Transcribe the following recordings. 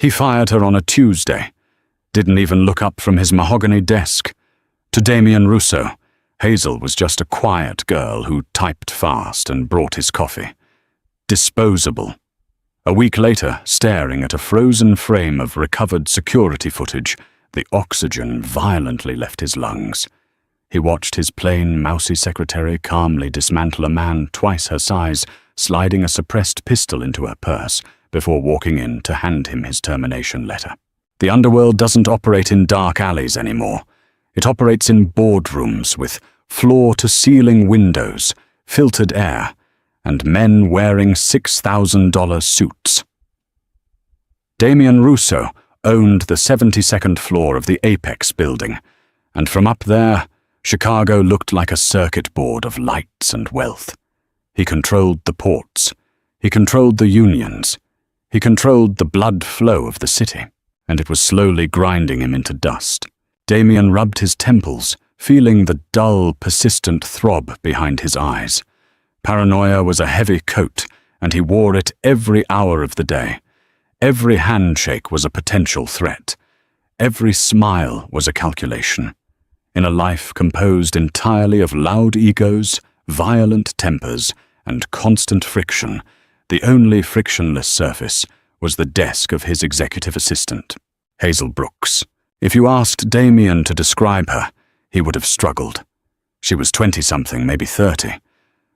He fired her on a Tuesday. Didn't even look up from his mahogany desk. To Damien Rousseau, Hazel was just a quiet girl who typed fast and brought his coffee. Disposable. A week later, staring at a frozen frame of recovered security footage, the oxygen violently left his lungs. He watched his plain, mousy secretary calmly dismantle a man twice her size, sliding a suppressed pistol into her purse before walking in to hand him his termination letter. The underworld doesn't operate in dark alleys anymore. It operates in boardrooms with floor-to-ceiling windows, filtered air, and men wearing $6,000 suits. Damien Rousseau owned the 72nd floor of the Apex building, and from up there, Chicago looked like a circuit board of lights and wealth. He controlled the ports. He controlled the unions. He controlled the blood flow of the city, and it was slowly grinding him into dust. Damien rubbed his temples, feeling the dull, persistent throb behind his eyes. Paranoia was a heavy coat, and he wore it every hour of the day. Every handshake was a potential threat. Every smile was a calculation. In a life composed entirely of loud egos, violent tempers, and constant friction, the only frictionless surface was the desk of his executive assistant, Hazel Brooks. If you asked Damien to describe her, he would have struggled. She was 20-something, maybe 30.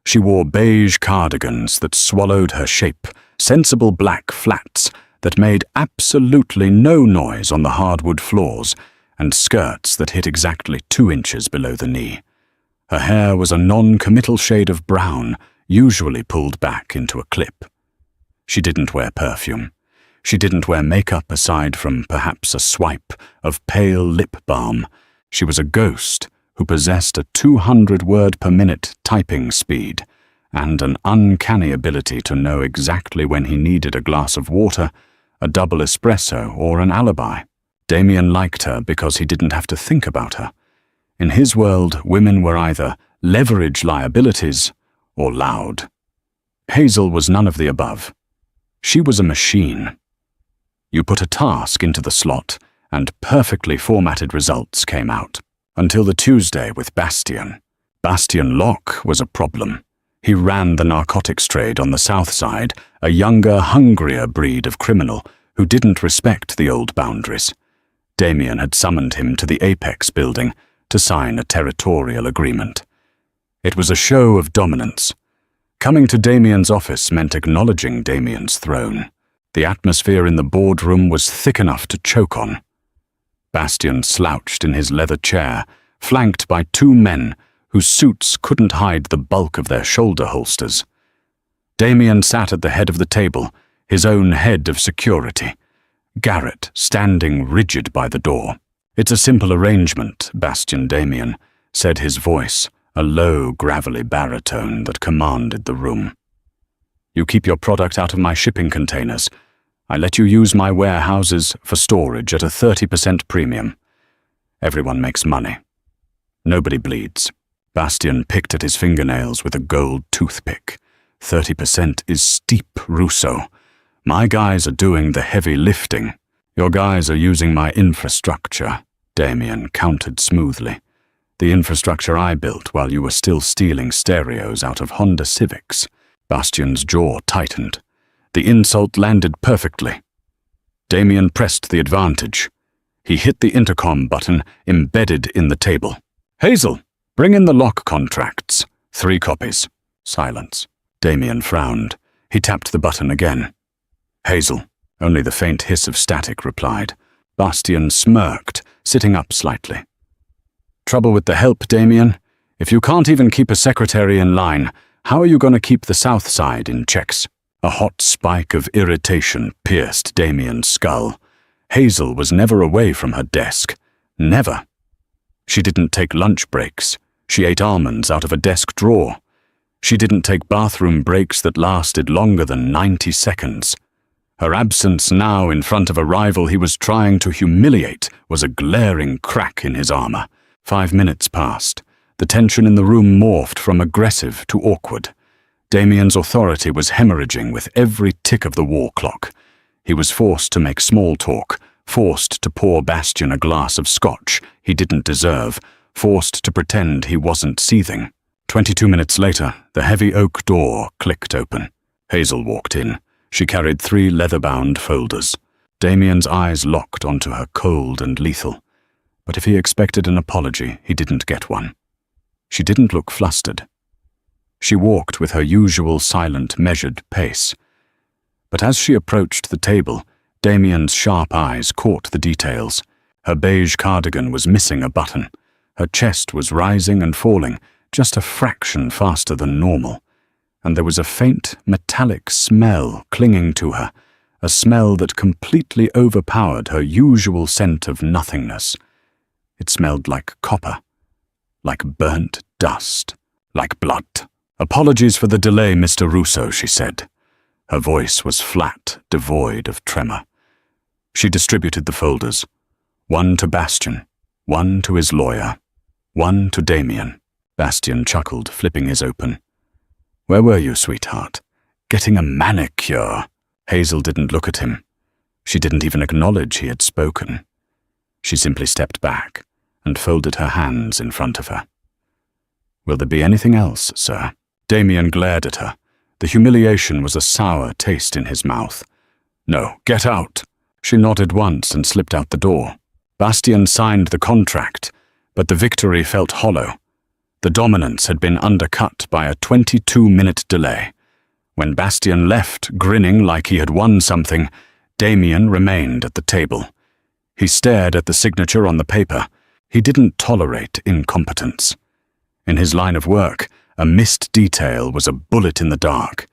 She wore beige cardigans that swallowed her shape, sensible black flats that made absolutely no noise on the hardwood floors, and skirts that hit exactly 2 inches below the knee. Her hair was a non-committal shade of brown, usually pulled back into a clip. She didn't wear perfume. She didn't wear makeup aside from perhaps a swipe of pale lip balm. She was a ghost who possessed a 200-word-per-minute typing speed and an uncanny ability to know exactly when he needed a glass of water, a double espresso, or an alibi. Damien liked her because he didn't have to think about her. In his world, women were either leverage liabilities or loud. Hazel was none of the above. She was a machine. You put a task into the slot, and perfectly formatted results came out. Until the Tuesday with Bastien. Bastien Locke was a problem. He ran the narcotics trade on the South Side, a younger, hungrier breed of criminal who didn't respect the old boundaries. Damien had summoned him to the Apex building to sign a territorial agreement. It was a show of dominance. Coming to Damien's office meant acknowledging Damien's throne. The atmosphere in the boardroom was thick enough to choke on. Bastien slouched in his leather chair, flanked by 2 men whose suits couldn't hide the bulk of their shoulder holsters. Damien sat at the head of the table, his own head of security, Garrett standing rigid by the door. "It's a simple arrangement, Bastien Damien," said his voice, a low, gravelly baritone that commanded the room. "You keep your product out of my shipping containers. I let you use my warehouses for storage at a 30% premium. Everyone makes money. Nobody bleeds." Bastien picked at his fingernails with a gold toothpick. 30% is steep, Rousseau. My guys are doing the heavy lifting. Your guys are using my infrastructure, Damien countered smoothly. The infrastructure I built while you were still stealing stereos out of Honda Civics. Bastien's jaw tightened. The insult landed perfectly. Damien pressed the advantage. He hit the intercom button embedded in the table. "Hazel, bring in the lock contracts. 3 copies. Silence. Damien frowned. He tapped the button again. "Hazel." Only the faint hiss of static replied. Bastien smirked, sitting up slightly. "Trouble with the help, Damien? If you can't even keep a secretary in line, how are you going to keep the South Side in checks?" A hot spike of irritation pierced Damien's skull. Hazel was never away from her desk. Never. She didn't take lunch breaks. She ate almonds out of a desk drawer. She didn't take bathroom breaks that lasted longer than 90 seconds. Her absence now in front of a rival he was trying to humiliate was a glaring crack in his armor. 5 minutes passed. The tension in the room morphed from aggressive to awkward. Damien's authority was hemorrhaging with every tick of the war clock. He was forced to make small talk, forced to pour Bastian a glass of scotch he didn't deserve, forced to pretend he wasn't seething. 22 minutes later, the heavy oak door clicked open. Hazel walked in. She carried 3 leather-bound folders. Damien's eyes locked onto her, cold and lethal. But if he expected an apology, he didn't get one. She didn't look flustered. She walked with her usual silent, measured pace. But as she approached the table, Damien's sharp eyes caught the details. Her beige cardigan was missing a button. Her chest was rising and falling, just a fraction faster than normal. And there was a faint, metallic smell clinging to her, a smell that completely overpowered her usual scent of nothingness. It smelled like copper, like burnt dust, like blood. "Apologies for the delay, Mr. Russo," she said. Her voice was flat, devoid of tremor. She distributed the folders. 1 to Bastian, 1 to his lawyer, 1 to Damien. Bastian chuckled, flipping his open. "Where were you, sweetheart? Getting a manicure." Hazel didn't look at him. She didn't even acknowledge he had spoken. She simply stepped back and folded her hands in front of her. "Will there be anything else, sir?" Damien glared at her. The humiliation was a sour taste in his mouth. "No, get out." She nodded once and slipped out the door. Bastian signed the contract, but the victory felt hollow. The dominance had been undercut by a 22-minute delay. When Bastian left, grinning like he had won something, Damien remained at the table. He stared at the signature on the paper. He didn't tolerate incompetence. In his line of work, a missed detail was a bullet in the dark.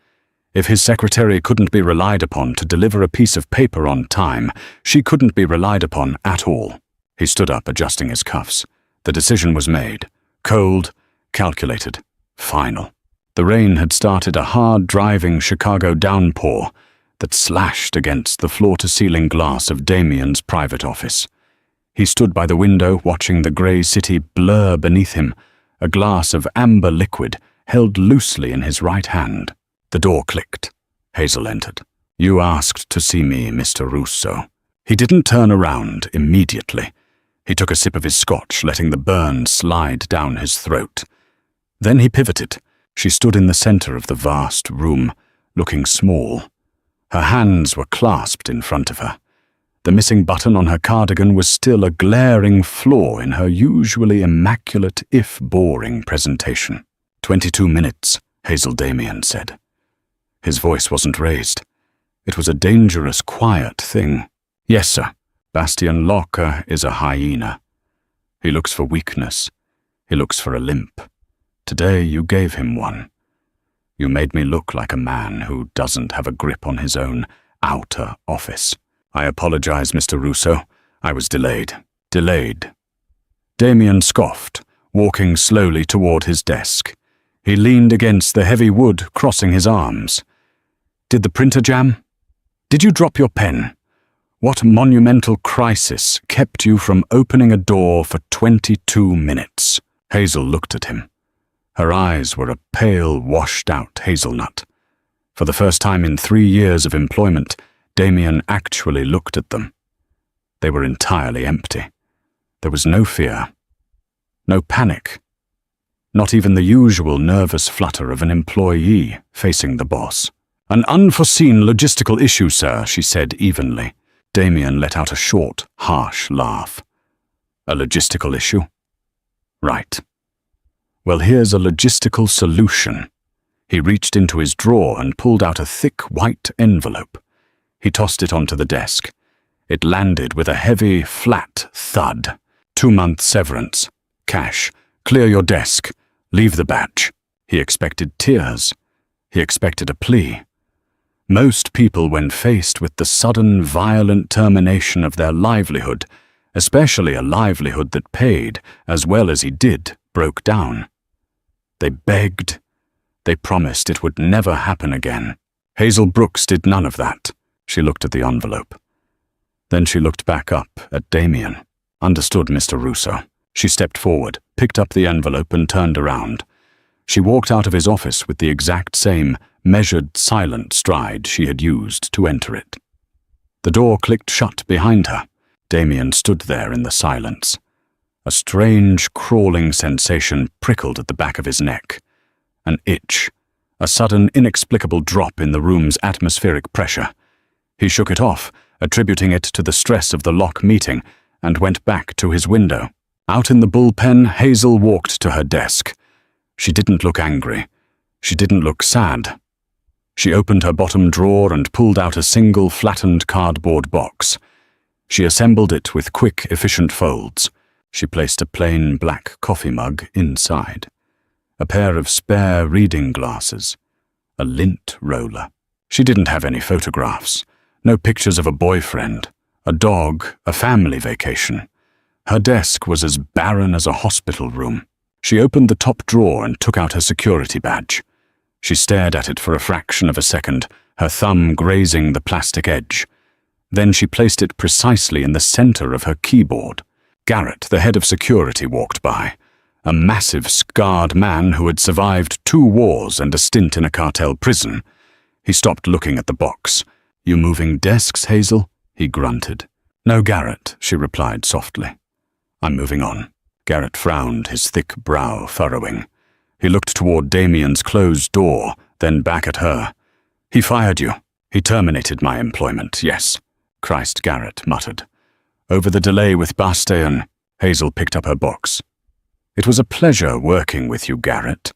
If his secretary couldn't be relied upon to deliver a piece of paper on time, she couldn't be relied upon at all. He stood up, adjusting his cuffs. The decision was made. Cold, calculated, final. The rain had started a hard, driving Chicago downpour that slashed against the floor-to-ceiling glass of Damien's private office. He stood by the window, watching the grey city blur beneath him, a glass of amber liquid held loosely in his right hand. The door clicked. Hazel entered. "You asked to see me, Mr. Russo." He didn't turn around immediately. He took a sip of his scotch, letting the burn slide down his throat. Then he pivoted. She stood in the center of the vast room, looking small. Her hands were clasped in front of her. The missing button on her cardigan was still a glaring flaw in her usually immaculate, if boring, presentation. 22 minutes, Hazel Damien said. His voice wasn't raised. It was a dangerous, quiet thing. "Yes, sir. Bastian Locker is a hyena. He looks for weakness. He looks for a limp. Today you gave him one. You made me look like a man who doesn't have a grip on his own outer office. I apologize, Mr. Russo. I was delayed. Delayed." Damien scoffed, walking slowly toward his desk. He leaned against the heavy wood, crossing his arms. "Did the printer jam? Did you drop your pen? What monumental crisis kept you from opening a door for 22 minutes? Hazel looked at him. Her eyes were a pale, washed-out hazelnut. For the first time in 3 years of employment, Damien actually looked at them. They were entirely empty. There was no fear, no panic, not even the usual nervous flutter of an employee facing the boss. "An unforeseen logistical issue, sir," she said evenly. Damien let out a short, harsh laugh. "A logistical issue? Right. Well, here's a logistical solution." He reached into his drawer and pulled out a thick white envelope. He tossed it onto the desk. It landed with a heavy, flat thud. 2-month severance. Cash. Clear your desk. Leave the badge. He expected tears. He expected a plea. Most people, when faced with the sudden, violent termination of their livelihood, especially a livelihood that paid as well as he did, broke down. They begged. They promised it would never happen again. Hazel Brooks did none of that. She looked at the envelope. Then she looked back up at Damien. "Understood, Mr. Russo." She stepped forward, picked up the envelope and turned around. She walked out of his office with the exact same measured, silent stride she had used to enter it. The door clicked shut behind her. Damien stood there in the silence. A strange, crawling sensation prickled at the back of his neck. An itch. A sudden, inexplicable drop in the room's atmospheric pressure. He shook it off, attributing it to the stress of the lock meeting, and went back to his window. Out in the bullpen, Hazel walked to her desk. She didn't look angry. She didn't look sad. She opened her bottom drawer and pulled out a single flattened cardboard box. She assembled it with quick, efficient folds. She placed a plain black coffee mug inside. A pair of spare reading glasses. A lint roller. She didn't have any photographs. No pictures of a boyfriend, a dog, a family vacation. Her desk was as barren as a hospital room. She opened the top drawer and took out her security badge. She stared at it for a fraction of a second, her thumb grazing the plastic edge. Then she placed it precisely in the center of her keyboard. Garrett, the head of security, walked by. A massive, scarred man who had survived 2 wars and a stint in a cartel prison. He stopped looking at the box. "You moving desks, Hazel?" he grunted. "No, Garrett," she replied softly. "I'm moving on." Garrett frowned, his thick brow furrowing. He looked toward Damien's closed door, then back at her. "He fired you. He terminated my employment, yes," Christ, Garrett muttered. "Over the delay with Bastian." Hazel picked up her box. "It was a pleasure working with you, Garrett.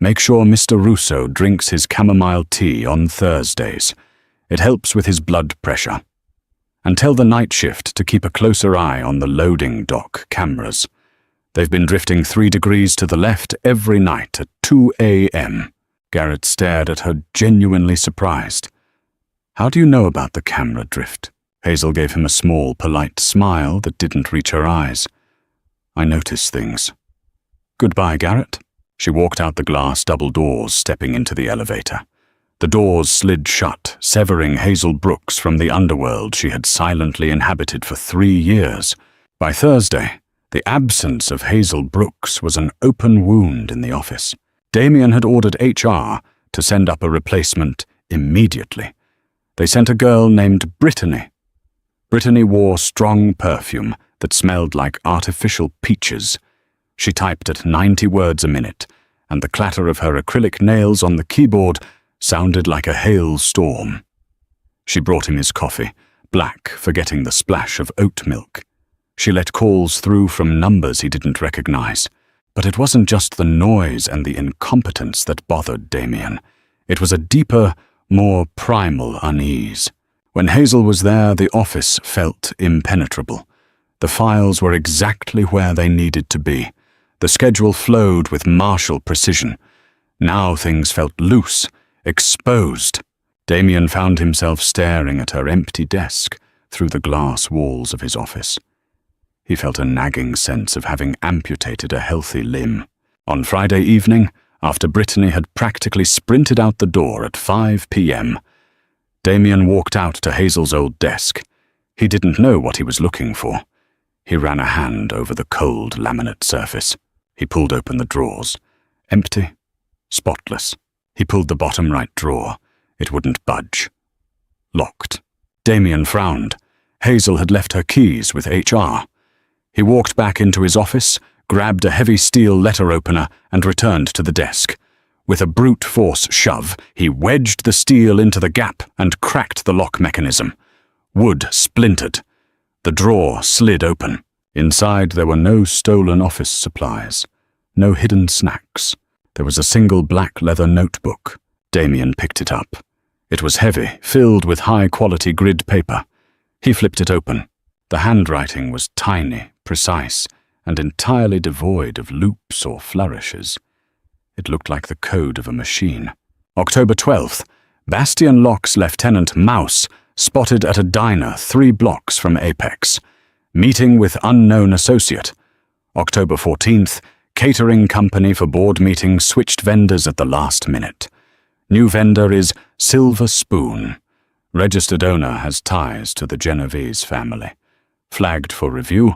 Make sure Mr. Russo drinks his chamomile tea on Thursdays. It helps with his blood pressure. And tell the night shift to keep a closer eye on the loading dock cameras. They've been drifting 3 degrees to the left every night at 2 a.m. Garrett stared at her, genuinely surprised. "How do you know about the camera drift?" Hazel gave him a small, polite smile that didn't reach her eyes. "I notice things." "Goodbye, Garrett." She walked out the glass double doors, stepping into the elevator. The doors slid shut, severing Hazel Brooks from the underworld she had silently inhabited for 3 years. By Thursday, the absence of Hazel Brooks was an open wound in the office. Damien had ordered HR to send up a replacement immediately. They sent a girl named Brittany. Brittany wore strong perfume that smelled like artificial peaches. She typed at 90 words a minute, and the clatter of her acrylic nails on the keyboard sounded like a hailstorm. She brought him his coffee, black, forgetting the splash of oat milk. She let calls through from numbers he didn't recognize. But it wasn't just the noise and the incompetence that bothered Damien. It was a deeper, more primal unease. When Hazel was there, the office felt impenetrable. The files were exactly where they needed to be. The schedule flowed with martial precision. Now things felt loose, exposed. Damien found himself staring at her empty desk through the glass walls of his office. He felt a nagging sense of having amputated a healthy limb. On Friday evening, after Brittany had practically sprinted out the door at 5 p.m., Damien walked out to Hazel's old desk. He didn't know what he was looking for. He ran a hand over the cold laminate surface. He pulled open the drawers. Empty, spotless. He pulled the bottom right drawer. It wouldn't budge. Locked. Damien frowned. Hazel had left her keys with HR. He walked back into his office, grabbed a heavy steel letter opener, and returned to the desk. With a brute force shove, he wedged the steel into the gap and cracked the lock mechanism. Wood splintered. The drawer slid open. Inside there were no stolen office supplies, no hidden snacks. There was a single black leather notebook. Damien picked it up. It was heavy, filled with high-quality grid paper. He flipped it open. The handwriting was tiny, precise, and entirely devoid of loops or flourishes. It looked like the code of a machine. October 12th, Bastian Locke's Lieutenant Mouse spotted at a diner 3 blocks from Apex. Meeting with unknown associate. October 14th, catering company for board meeting switched vendors at the last minute. New vendor is Silver Spoon. Registered owner has ties to the Genovese family. Flagged for review.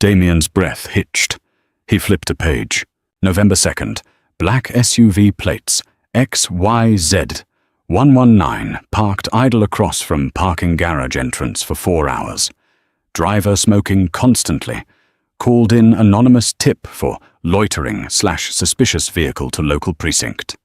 Damien's breath hitched. He flipped a page. November 2nd, black SUV plates, XYZ, 119 parked idle across from parking garage entrance for 4 hours. Driver smoking constantly. Called in anonymous tip for loitering/suspicious vehicle to local precinct.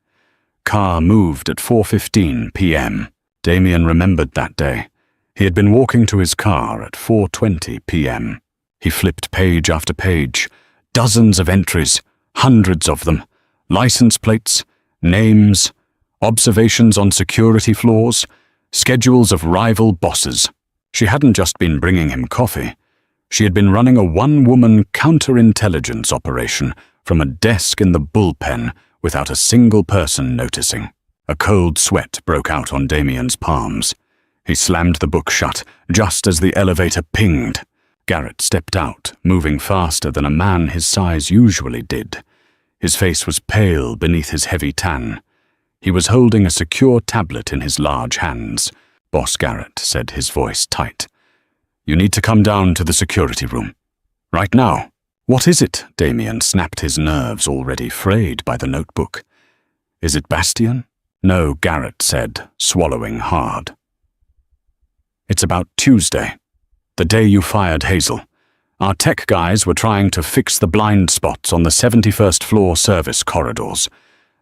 Car moved at 4:15 p.m. Damien remembered that day. He had been walking to his car at 4:20 p.m. He flipped page after page. Dozens of entries, hundreds of them. License plates, names, observations on security floors, schedules of rival bosses. She hadn't just been bringing him coffee. She had been running a one-woman counterintelligence operation from a desk in the bullpen without a single person noticing. A cold sweat broke out on Damien's palms. He slammed the book shut just as the elevator pinged. Garrett stepped out, moving faster than a man his size usually did. His face was pale beneath his heavy tan. He was holding a secure tablet in his large hands. "Boss Garrett," said, his voice tight. "You need to come down to the security room. Right now." "What is it?" Damien snapped, his nerves already frayed by the notebook. "Is it Bastian?" "No," Garrett said, swallowing hard. "It's about Tuesday, the day you fired Hazel. Our tech guys were trying to fix the blind spots on the 71st floor service corridors.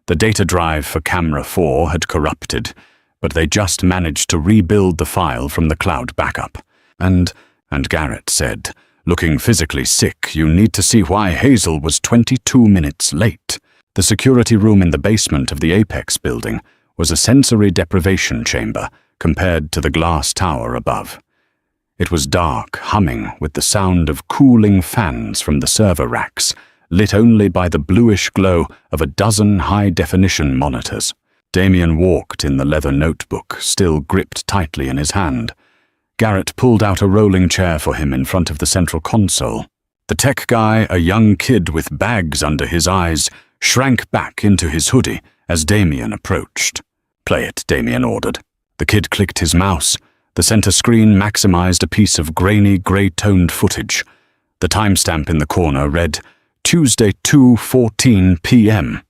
The data drive for camera 4 had corrupted, but they just managed to rebuild the file from the cloud backup. And Garrett said, looking physically sick, you need to see why Hazel was 22 minutes late. The security room in the basement of the Apex building was a sensory deprivation chamber compared to the glass tower above. It was dark, humming with the sound of cooling fans from the server racks, lit only by the bluish glow of a dozen high-definition monitors. Damien walked in the leather notebook, still gripped tightly in his hand. Garrett pulled out a rolling chair for him in front of the central console. The tech guy, a young kid with bags under his eyes, shrank back into his hoodie as Damien approached. "Play it," Damien ordered. The kid clicked his mouse. The center screen maximized a piece of grainy, gray-toned footage. The timestamp in the corner read, Tuesday 2:14 p.m.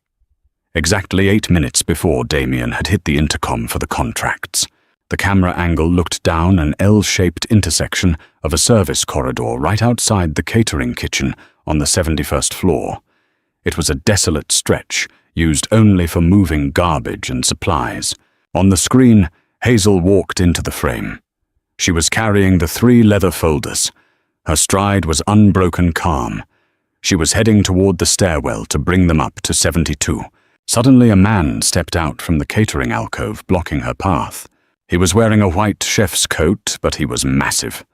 Exactly 8 minutes before Damien had hit the intercom for the contracts. The camera angle looked down an L-shaped intersection of a service corridor right outside the catering kitchen on the 71st floor. It was a desolate stretch, used only for moving garbage and supplies. On the screen, Hazel walked into the frame. She was carrying the 3 leather folders. Her stride was unbroken calm. She was heading toward the stairwell to bring them up to 72. Suddenly a man stepped out from the catering alcove, blocking her path. He was wearing a white chef's coat, but he was massive.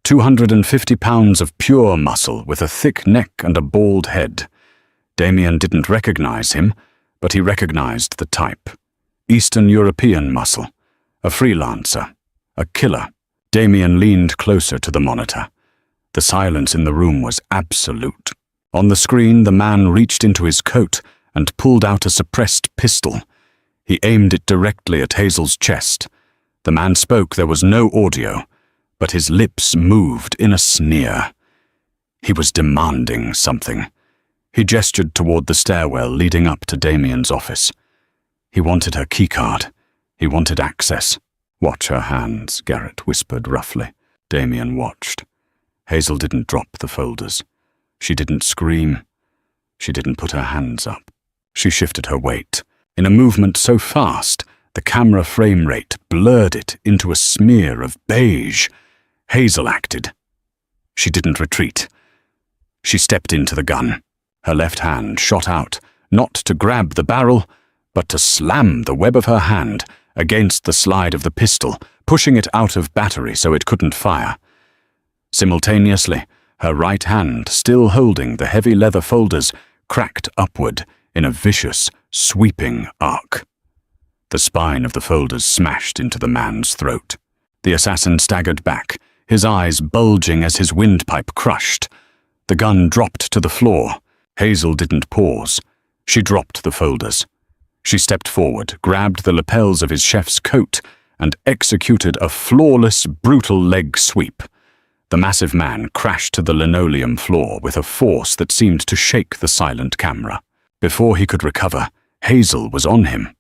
250 pounds of pure muscle with a thick neck and a bald head. Damien didn't recognize him, but he recognized the type. Eastern European muscle. A freelancer. A killer. Damien leaned closer to the monitor. The silence in the room was absolute. On the screen, the man reached into his coat and pulled out a suppressed pistol. He aimed it directly at Hazel's chest. The man spoke, there was no audio, but his lips moved in a sneer. He was demanding something. He gestured toward the stairwell leading up to Damien's office. He wanted her keycard. He wanted access. "Watch her hands," Garrett whispered roughly. Damien watched. Hazel didn't drop the folders. She didn't scream. She didn't put her hands up. She shifted her weight. In a movement so fast, the camera frame rate blurred it into a smear of beige. Hazel acted. She didn't retreat. She stepped into the gun. Her left hand shot out, not to grab the barrel, but to slam the web of her hand against the slide of the pistol, pushing it out of battery so it couldn't fire. Simultaneously, her right hand, still holding the heavy leather folders, cracked upward in a vicious, sweeping arc. The spine of the folders smashed into the man's throat. The assassin staggered back, his eyes bulging as his windpipe crushed. The gun dropped to the floor. Hazel didn't pause. She dropped the folders. She stepped forward, grabbed the lapels of his chef's coat, and executed a flawless, brutal leg sweep. The massive man crashed to the linoleum floor with a force that seemed to shake the silent camera. Before he could recover, Hazel was on him.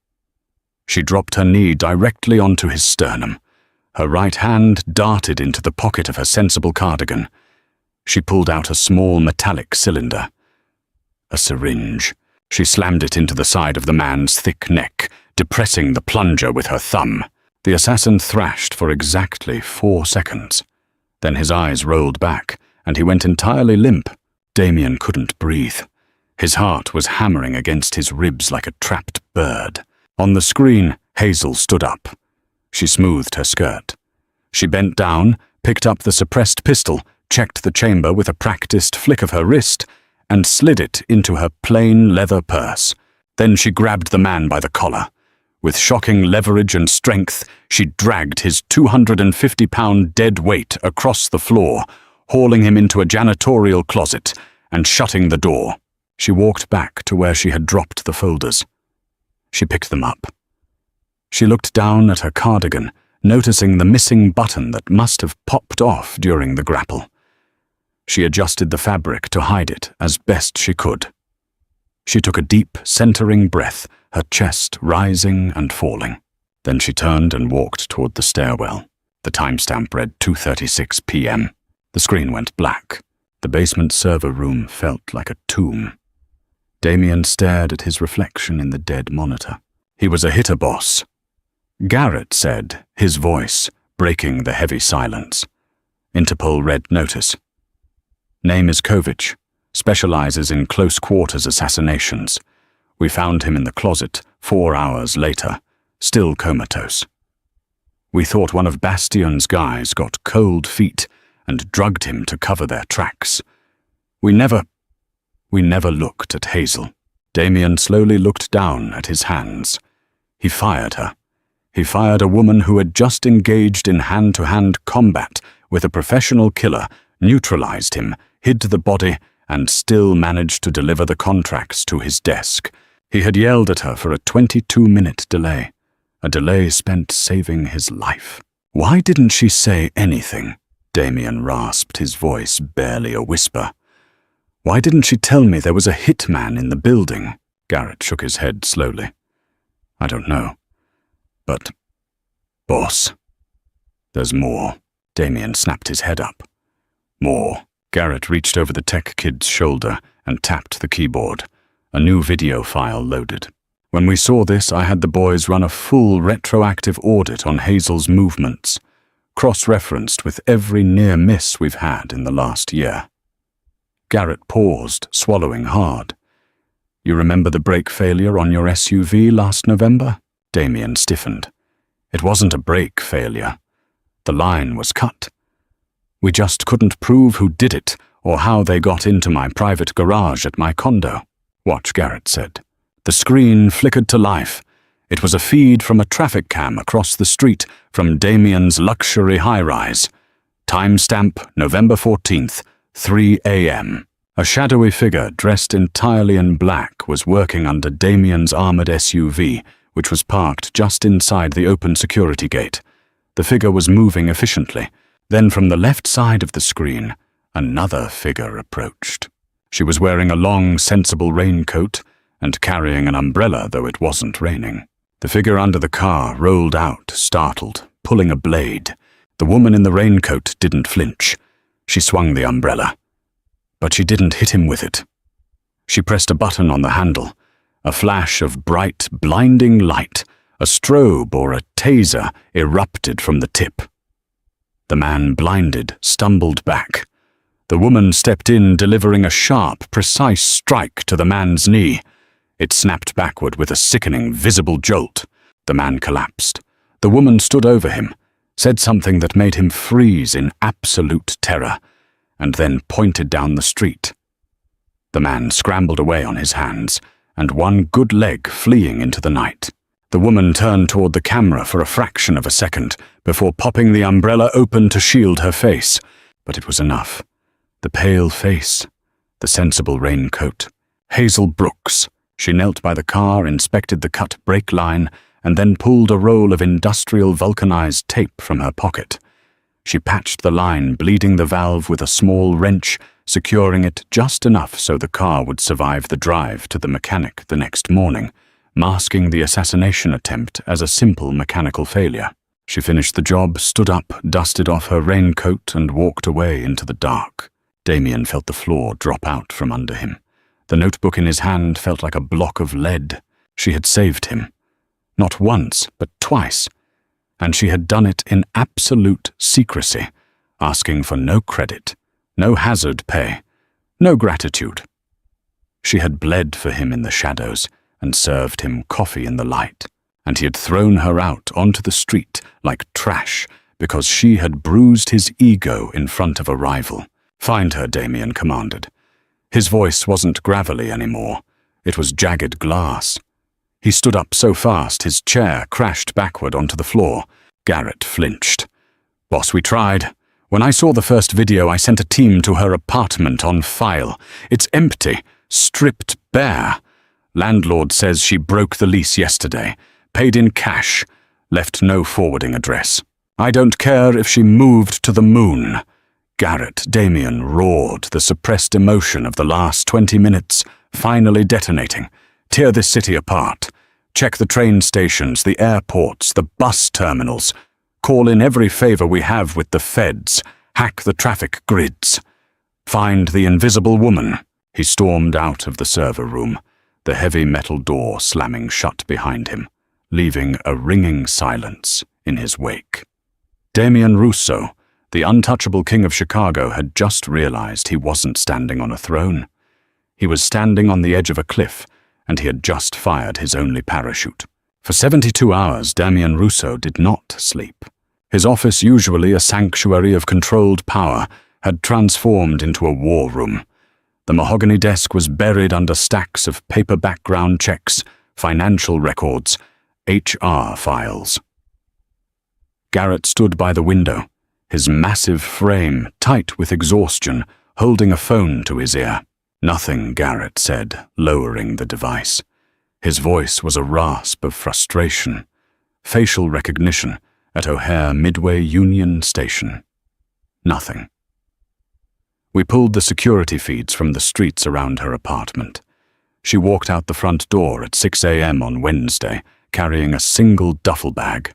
She dropped her knee directly onto his sternum. Her right hand darted into the pocket of her sensible cardigan. She pulled out a small metallic cylinder. A syringe. She slammed it into the side of the man's thick neck, depressing the plunger with her thumb. The assassin thrashed for exactly 4 seconds. Then his eyes rolled back, and he went entirely limp. Damien couldn't breathe. His heart was hammering against his ribs like a trapped bird. On the screen, Hazel stood up. She smoothed her skirt. She bent down, picked up the suppressed pistol, checked the chamber with a practiced flick of her wrist, and slid it into her plain leather purse. Then she grabbed the man by the collar. With shocking leverage and strength, she dragged his 250-pound dead weight across the floor, hauling him into a janitorial closet and shutting the door. She walked back to where she had dropped the folders. She picked them up. She looked down at her cardigan, noticing the missing button that must have popped off during the grapple. She adjusted the fabric to hide it as best she could. She took a deep, centering breath, her chest rising and falling. Then she turned and walked toward the stairwell. The timestamp read 2:36 p.m. The screen went black. The basement server room felt like a tomb. Damien stared at his reflection in the dead monitor. He was a hitter boss. Garrett said, his voice breaking the heavy silence. Interpol read notice. Name is Kovic. Specializes in close-quarters assassinations. We found him in the closet 4 hours later, still comatose. We thought one of Bastion's guys got cold feet and drugged him to cover their tracks. We never looked at Hazel. Damien slowly looked down at his hands. He fired her. He fired a woman who had just engaged in hand-to-hand combat with a professional killer, neutralized him, hid the body, and still managed to deliver the contracts to his desk. He had yelled at her for a 22-minute delay, a delay spent saving his life. Why didn't she say anything? Damien rasped, his voice barely a whisper. Why didn't she tell me there was a hitman in the building? Garrett shook his head slowly. I don't know. But, boss, there's more. Damien snapped his head up. More. Garrett reached over the tech kid's shoulder and tapped the keyboard. A new video file loaded. When we saw this, I had the boys run a full retroactive audit on Hazel's movements, cross-referenced with every near miss we've had in the last year. Garrett paused, swallowing hard. You remember the brake failure on your SUV last November? Damien stiffened. It wasn't a brake failure. The line was cut. We just couldn't prove who did it or how they got into my private garage at my condo. Watch, Garrett said. The screen flickered to life. It was a feed from a traffic cam across the street from Damien's luxury high-rise. Timestamp November 14th, 3 a.m. A shadowy figure dressed entirely in black was working under Damien's armored SUV, which was parked just inside the open security gate. The figure was moving efficiently. Then from the left side of the screen, another figure approached. She was wearing a long, sensible raincoat and carrying an umbrella, though it wasn't raining. The figure under the car rolled out, startled, pulling a blade. The woman in the raincoat didn't flinch. She swung the umbrella. But she didn't hit him with it. She pressed a button on the handle. A flash of bright, blinding light, a strobe or a taser erupted from the tip. The man, blinded, stumbled back. The woman stepped in, delivering a sharp, precise strike to the man's knee. It snapped backward with a sickening, visible jolt. The man collapsed. The woman stood over him, said something that made him freeze in absolute terror, and then pointed down the street. The man scrambled away on his hands, and one good leg fleeing into the night. The woman turned toward the camera for a fraction of a second before popping the umbrella open to shield her face. But it was enough. The pale face, the sensible raincoat. Hazel Brooks. She knelt by the car, inspected the cut brake line, and then pulled a roll of industrial vulcanized tape from her pocket. She patched the line, bleeding the valve with a small wrench, securing it just enough so the car would survive the drive to the mechanic the next morning, masking the assassination attempt as a simple mechanical failure. She finished the job, stood up, dusted off her raincoat, and walked away into the dark. Damien felt the floor drop out from under him. The notebook in his hand felt like a block of lead. She had saved him. Not once, but twice. And she had done it in absolute secrecy, asking for no credit, no hazard pay, no gratitude. She had bled for him in the shadows and served him coffee in the light, and he had thrown her out onto the street like trash because she had bruised his ego in front of a rival. "Find her," Damien commanded. His voice wasn't gravelly anymore. It was jagged glass. He stood up so fast his chair crashed backward onto the floor. Garrett flinched. "Boss, we tried. When I saw the first video, I sent a team to her apartment on file. It's empty, stripped bare. Landlord says she broke the lease yesterday, paid in cash, left no forwarding address. I don't care if she moved to the moon." Garrett, Damien roared, the suppressed emotion of the last 20 minutes finally detonating. "Tear this city apart. Check the train stations, the airports, the bus terminals. Call in every favor we have with the feds. Hack the traffic grids. Find the invisible woman." He stormed out of the server room, the heavy metal door slamming shut behind him, leaving a ringing silence in his wake. Damien Russo, the untouchable king of Chicago, had just realized he wasn't standing on a throne. He was standing on the edge of a cliff, and he had just fired his only parachute. For 72 hours, Damien Russo did not sleep. His office, usually a sanctuary of controlled power, had transformed into a war room. The mahogany desk was buried under stacks of paper background checks, financial records, HR files. Garrett stood by the window, his massive frame tight with exhaustion, holding a phone to his ear. "Nothing," Garrett said, lowering the device. His voice was a rasp of frustration. Facial recognition at O'Hare Midway Union Station. Nothing. We pulled the security feeds from the streets around her apartment. She walked out the front door at 6 a.m. on Wednesday, carrying a single duffel bag,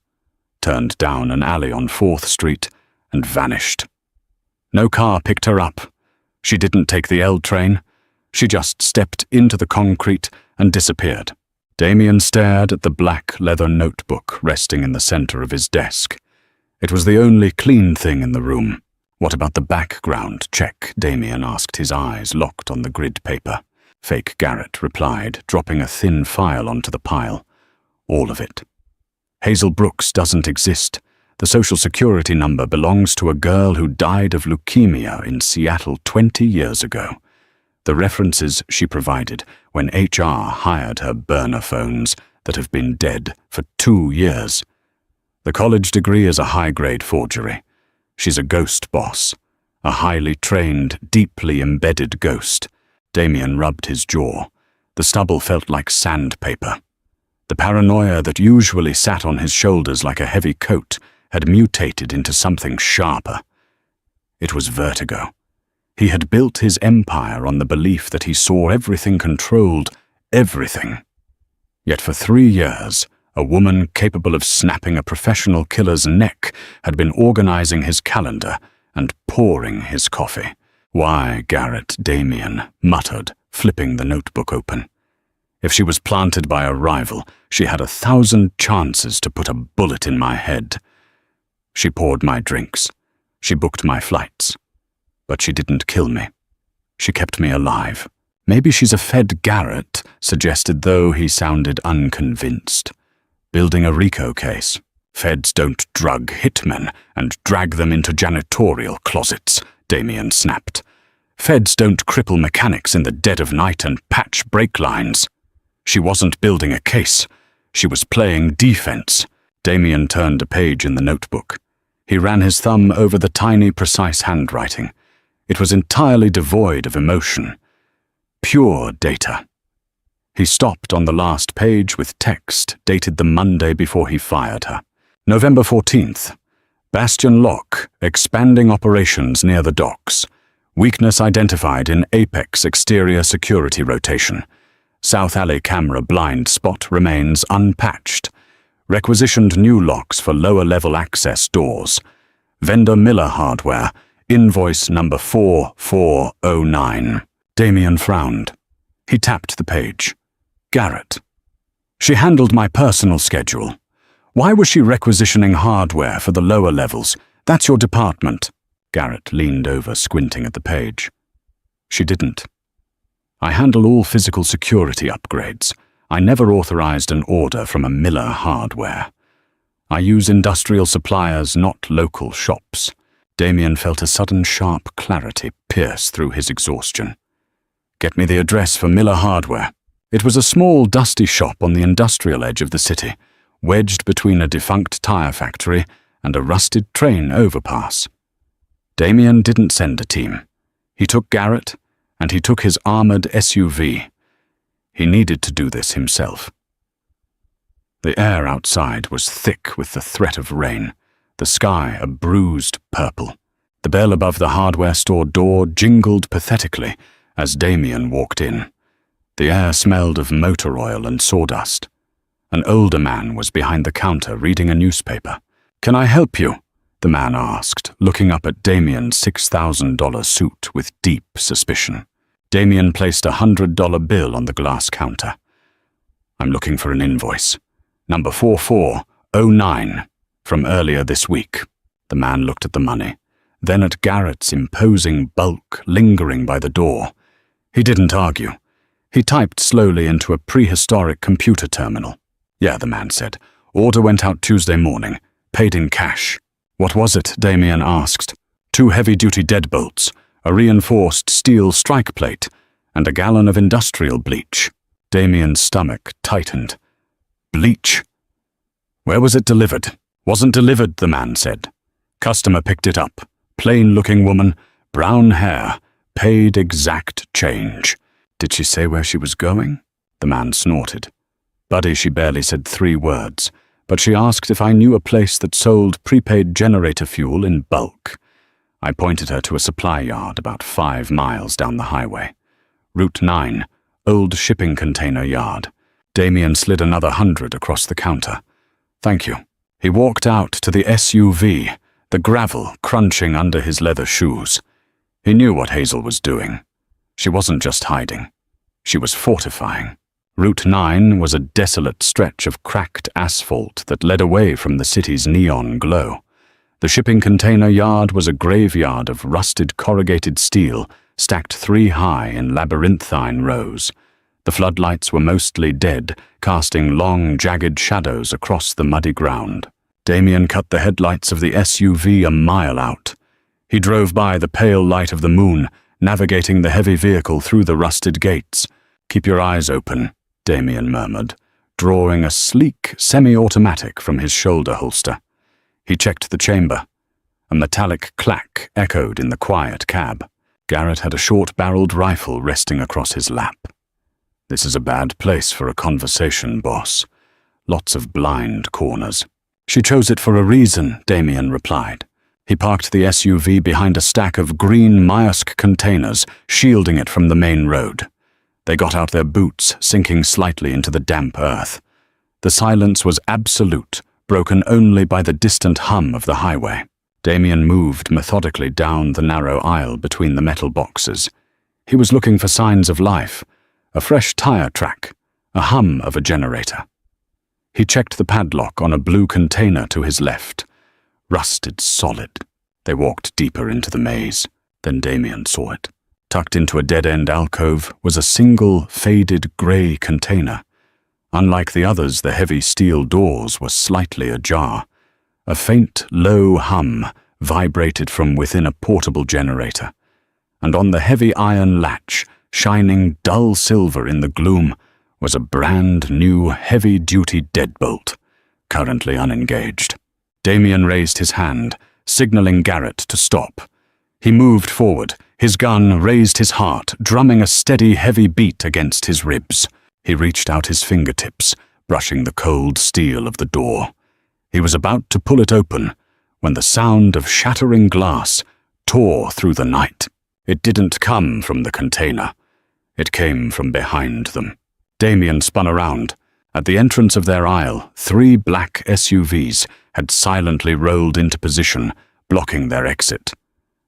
turned down an alley on 4th Street, and vanished. No car picked her up. She didn't take the L train. She just stepped into the concrete and disappeared. Damien stared at the black leather notebook resting in the center of his desk. It was the only clean thing in the room. "What about the background check?" Damien asked, his eyes locked on the grid paper. "Fake," Garrett replied, dropping a thin file onto the pile. "All of it. Hazel Brooks doesn't exist. The social security number belongs to a girl who died of leukemia in Seattle 20 years ago. The references she provided when HR hired her burner phones that have been dead for 2 years. The college degree is a high-grade forgery. She's a ghost boss, a highly trained, deeply embedded ghost." Damien rubbed his jaw. The stubble felt like sandpaper. The paranoia that usually sat on his shoulders like a heavy coat had mutated into something sharper. It was vertigo. He had built his empire on the belief that he saw everything, controlled everything. Yet for 3 years, a woman capable of snapping a professional killer's neck had been organizing his calendar and pouring his coffee. "Why, Garrett," Damien muttered, flipping the notebook open. "If she was planted by a rival, she had 1,000 chances to put a bullet in my head. She poured my drinks. She booked my flights. But she didn't kill me. She kept me alive." "Maybe she's a Fed," Garrett suggested, though he sounded unconvinced. "Building a RICO case. Feds don't drug hitmen and drag them into janitorial closets," Damien snapped. "Feds don't cripple mechanics in the dead of night and patch brake lines. She wasn't building a case. She was playing defense." Damien turned a page in the notebook. He ran his thumb over the tiny, precise handwriting. It was entirely devoid of emotion. Pure data. He stopped on the last page with text dated the Monday before he fired her. November 14th. Bastion lock, expanding operations near the docks. Weakness identified in Apex exterior security rotation. South Alley camera blind spot remains unpatched. Requisitioned new locks for lower-level access doors. Vendor Miller Hardware, invoice number 4409. Damien frowned. He tapped the page. Garrett. She handled my personal schedule. Why was she requisitioning hardware for the lower levels? That's your department. Garrett leaned over, squinting at the page. She didn't. I handle all physical security upgrades. I never authorized an order from a Miller Hardware. I use industrial suppliers, not local shops. Damien felt a sudden sharp clarity pierce through his exhaustion. Get me the address for Miller Hardware. It was a small, dusty shop on the industrial edge of the city, wedged between a defunct tire factory and a rusted train overpass. Damien didn't send a team. He took Garrett, and he took his armored SUV. He needed to do this himself. The air outside was thick with the threat of rain, the sky a bruised purple. The bell above the hardware store door jingled pathetically as Damien walked in. The air smelled of motor oil and sawdust. An older man was behind the counter reading a newspaper. "Can I help you?" the man asked, looking up at Damien's $6,000 suit with deep suspicion. Damien placed a $100 bill on the glass counter. "I'm looking for an invoice. Number 4409, from earlier this week." The man looked at the money, then at Garrett's imposing bulk lingering by the door. He didn't argue. He typed slowly into a prehistoric computer terminal. "Yeah," the man said. "Order went out Tuesday morning. Paid in cash." "What was it?" Damien asked. "2 heavy-duty deadbolts, a reinforced steel strike plate, and a gallon of industrial bleach." Damien's stomach tightened. "Bleach? Where was it delivered?" "Wasn't delivered," the man said. "Customer picked it up. Plain-looking woman, brown hair, paid exact change." "Did she say where she was going?" The man snorted. "Buddy, she barely said 3 words, but she asked if I knew a place that sold prepaid generator fuel in bulk. I pointed her to a supply yard about 5 miles down the highway. Route 9, old shipping container yard." Damien slid another 100 across the counter. "Thank you." He walked out to the SUV, the gravel crunching under his leather shoes. He knew what Hazel was doing. She wasn't just hiding. She was fortifying. Route 9 was a desolate stretch of cracked asphalt that led away from the city's neon glow. The shipping container yard was a graveyard of rusted corrugated steel stacked 3 high in labyrinthine rows. The floodlights were mostly dead, casting long, jagged shadows across the muddy ground. Damien cut the headlights of the SUV a mile out. He drove by the pale light of the moon, navigating the heavy vehicle through the rusted gates. "Keep your eyes open," Damien murmured, drawing a sleek semi-automatic from his shoulder holster. He checked the chamber. A metallic clack echoed in the quiet cab. Garrett had a short-barreled rifle resting across his lap. "This is a bad place for a conversation, boss. Lots of blind corners." "She chose it for a reason," Damien replied. He parked the SUV behind a stack of green Maersk containers, shielding it from the main road. They got out their boots, sinking slightly into the damp earth. The silence was absolute, broken only by the distant hum of the highway. Damien moved methodically down the narrow aisle between the metal boxes. He was looking for signs of life, a fresh tire track, a hum of a generator. He checked the padlock on a blue container to his left. Rusted solid. They walked deeper into the maze. Then Damien saw it. Tucked into a dead-end alcove was a single, faded grey container. Unlike the others, the heavy steel doors were slightly ajar. A faint, low hum vibrated from within a portable generator. And on the heavy iron latch, shining dull silver in the gloom, was a brand-new, heavy-duty deadbolt, currently unengaged. Damien raised his hand, signaling Garrett to stop. He moved forward, his gun raised his heart, drumming a steady, heavy beat against his ribs. He reached out his fingertips, brushing the cold steel of the door. He was about to pull it open when the sound of shattering glass tore through the night. It didn't come from the container. It came from behind them. Damien spun around. At the entrance of their aisle, 3 black SUVs had silently rolled into position, blocking their exit.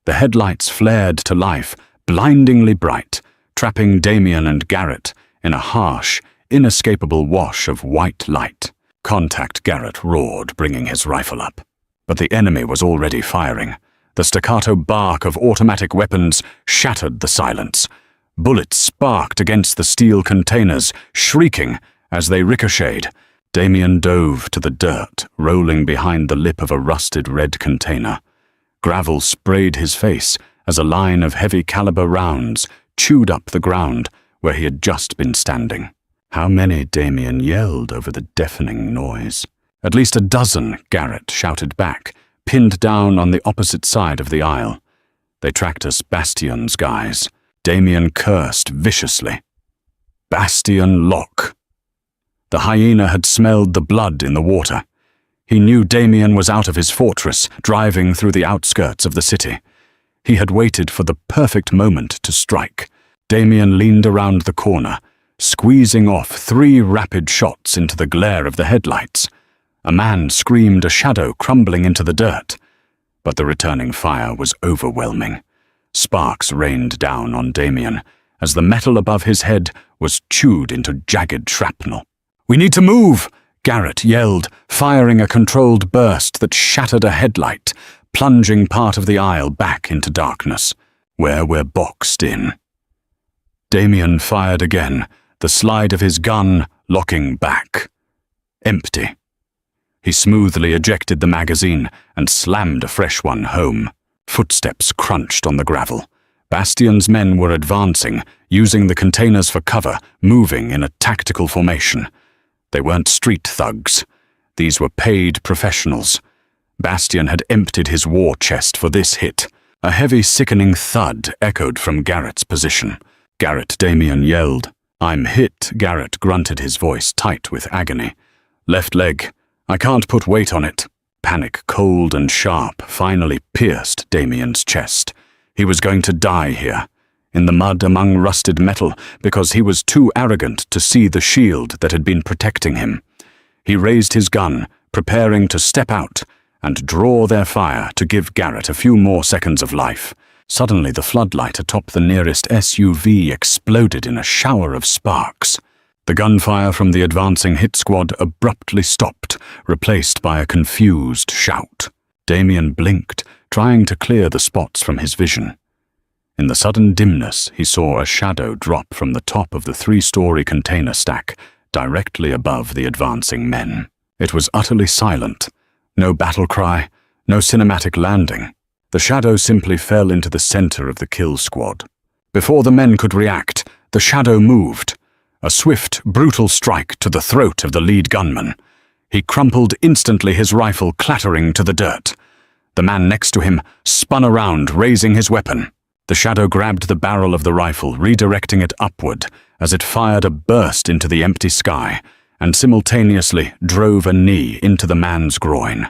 The headlights flared to life, blindingly bright, trapping Damien and Garrett in a harsh, inescapable wash of white light. "Contact," Garrett roared, bringing his rifle up. But the enemy was already firing. The staccato bark of automatic weapons shattered the silence. Bullets sparked against the steel containers, shrieking as they ricocheted. Damien dove to the dirt, rolling behind the lip of a rusted red container. Gravel sprayed his face as a line of heavy-caliber rounds chewed up the ground where he had just been standing. How many? Damien yelled over the deafening noise. "At least a dozen," Garrett shouted back, pinned down on the opposite side of the aisle. "They tracked us, Bastion's guys." Damien cursed viciously. Bastion Lock. The hyena had smelled the blood in the water. He knew Damien was out of his fortress, driving through the outskirts of the city. He had waited for the perfect moment to strike. Damien leaned around the corner, squeezing off 3 rapid shots into the glare of the headlights. A man screamed, a shadow crumbling into the dirt. But the returning fire was overwhelming. Sparks rained down on Damien as the metal above his head was chewed into jagged shrapnel. "We need to move!" Garrett yelled, firing a controlled burst that shattered a headlight, plunging part of the aisle back into darkness, where we're boxed in. Damien fired again, the slide of his gun locking back. Empty. He smoothly ejected the magazine and slammed a fresh one home. Footsteps crunched on the gravel. Bastion's men were advancing, using the containers for cover, moving in a tactical formation. They weren't street thugs. These were paid professionals. Bastion had emptied his war chest for this hit. A heavy, sickening thud echoed from Garrett's position. "Garrett," Damien yelled. "I'm hit," Garrett grunted, his voice tight with agony. "Left leg. I can't put weight on it." Panic, cold and sharp, finally pierced Damien's chest. He was going to die here, in the mud among rusted metal, because he was too arrogant to see the shield that had been protecting him. He raised his gun, preparing to step out and draw their fire to give Garrett a few more seconds of life. Suddenly, the floodlight atop the nearest SUV exploded in a shower of sparks. The gunfire from the advancing hit squad abruptly stopped, replaced by a confused shout. Damien blinked, trying to clear the spots from his vision. In the sudden dimness, he saw a shadow drop from the top of the 3-story container stack, directly above the advancing men. It was utterly silent. No battle cry, no cinematic landing. The shadow simply fell into the center of the kill squad. Before the men could react, the shadow moved. A swift, brutal strike to the throat of the lead gunman. He crumpled instantly, his rifle clattering to the dirt. The man next to him spun around, raising his weapon. The shadow grabbed the barrel of the rifle, redirecting it upward as it fired a burst into the empty sky, and simultaneously drove a knee into the man's groin.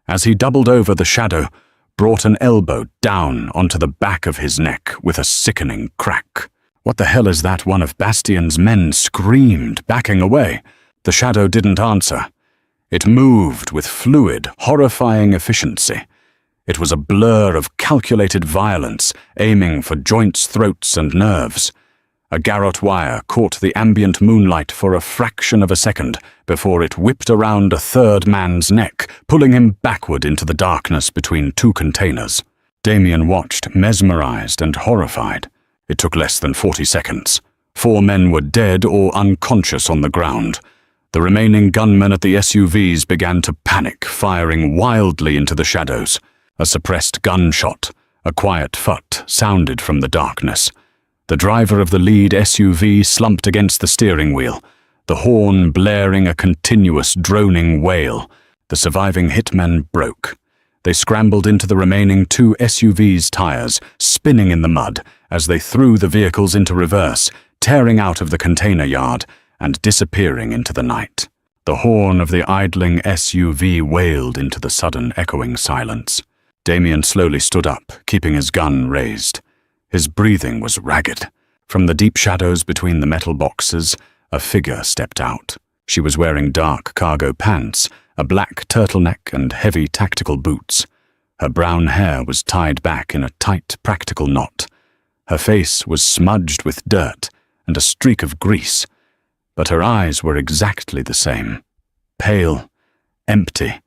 As he doubled over, the shadow brought an elbow down onto the back of his neck with a sickening crack. "What the hell is that?" one of Bastion's men screamed, backing away. The shadow didn't answer. It moved with fluid, horrifying efficiency. It was a blur of calculated violence, aiming for joints, throats, and nerves. A garrote wire caught the ambient moonlight for a fraction of a second before it whipped around a third man's neck, pulling him backward into the darkness between 2 containers. Damien watched, mesmerized and horrified. It took less than 40 seconds. 4 men were dead or unconscious on the ground. The remaining gunmen at the SUVs began to panic, firing wildly into the shadows. A suppressed gunshot, a quiet thud, sounded from the darkness. The driver of the lead SUV slumped against the steering wheel, the horn blaring a continuous droning wail. The surviving hitmen broke. They scrambled into the remaining 2 SUVs' tires, spinning in the mud as they threw the vehicles into reverse, tearing out of the container yard and disappearing into the night. The horn of the idling SUV wailed into the sudden echoing silence. Damien slowly stood up, keeping his gun raised. His breathing was ragged. From the deep shadows between the metal boxes, a figure stepped out. She was wearing dark cargo pants, a black turtleneck, and heavy tactical boots. Her brown hair was tied back in a tight, practical knot. Her face was smudged with dirt and a streak of grease, but her eyes were exactly the same. Pale, empty,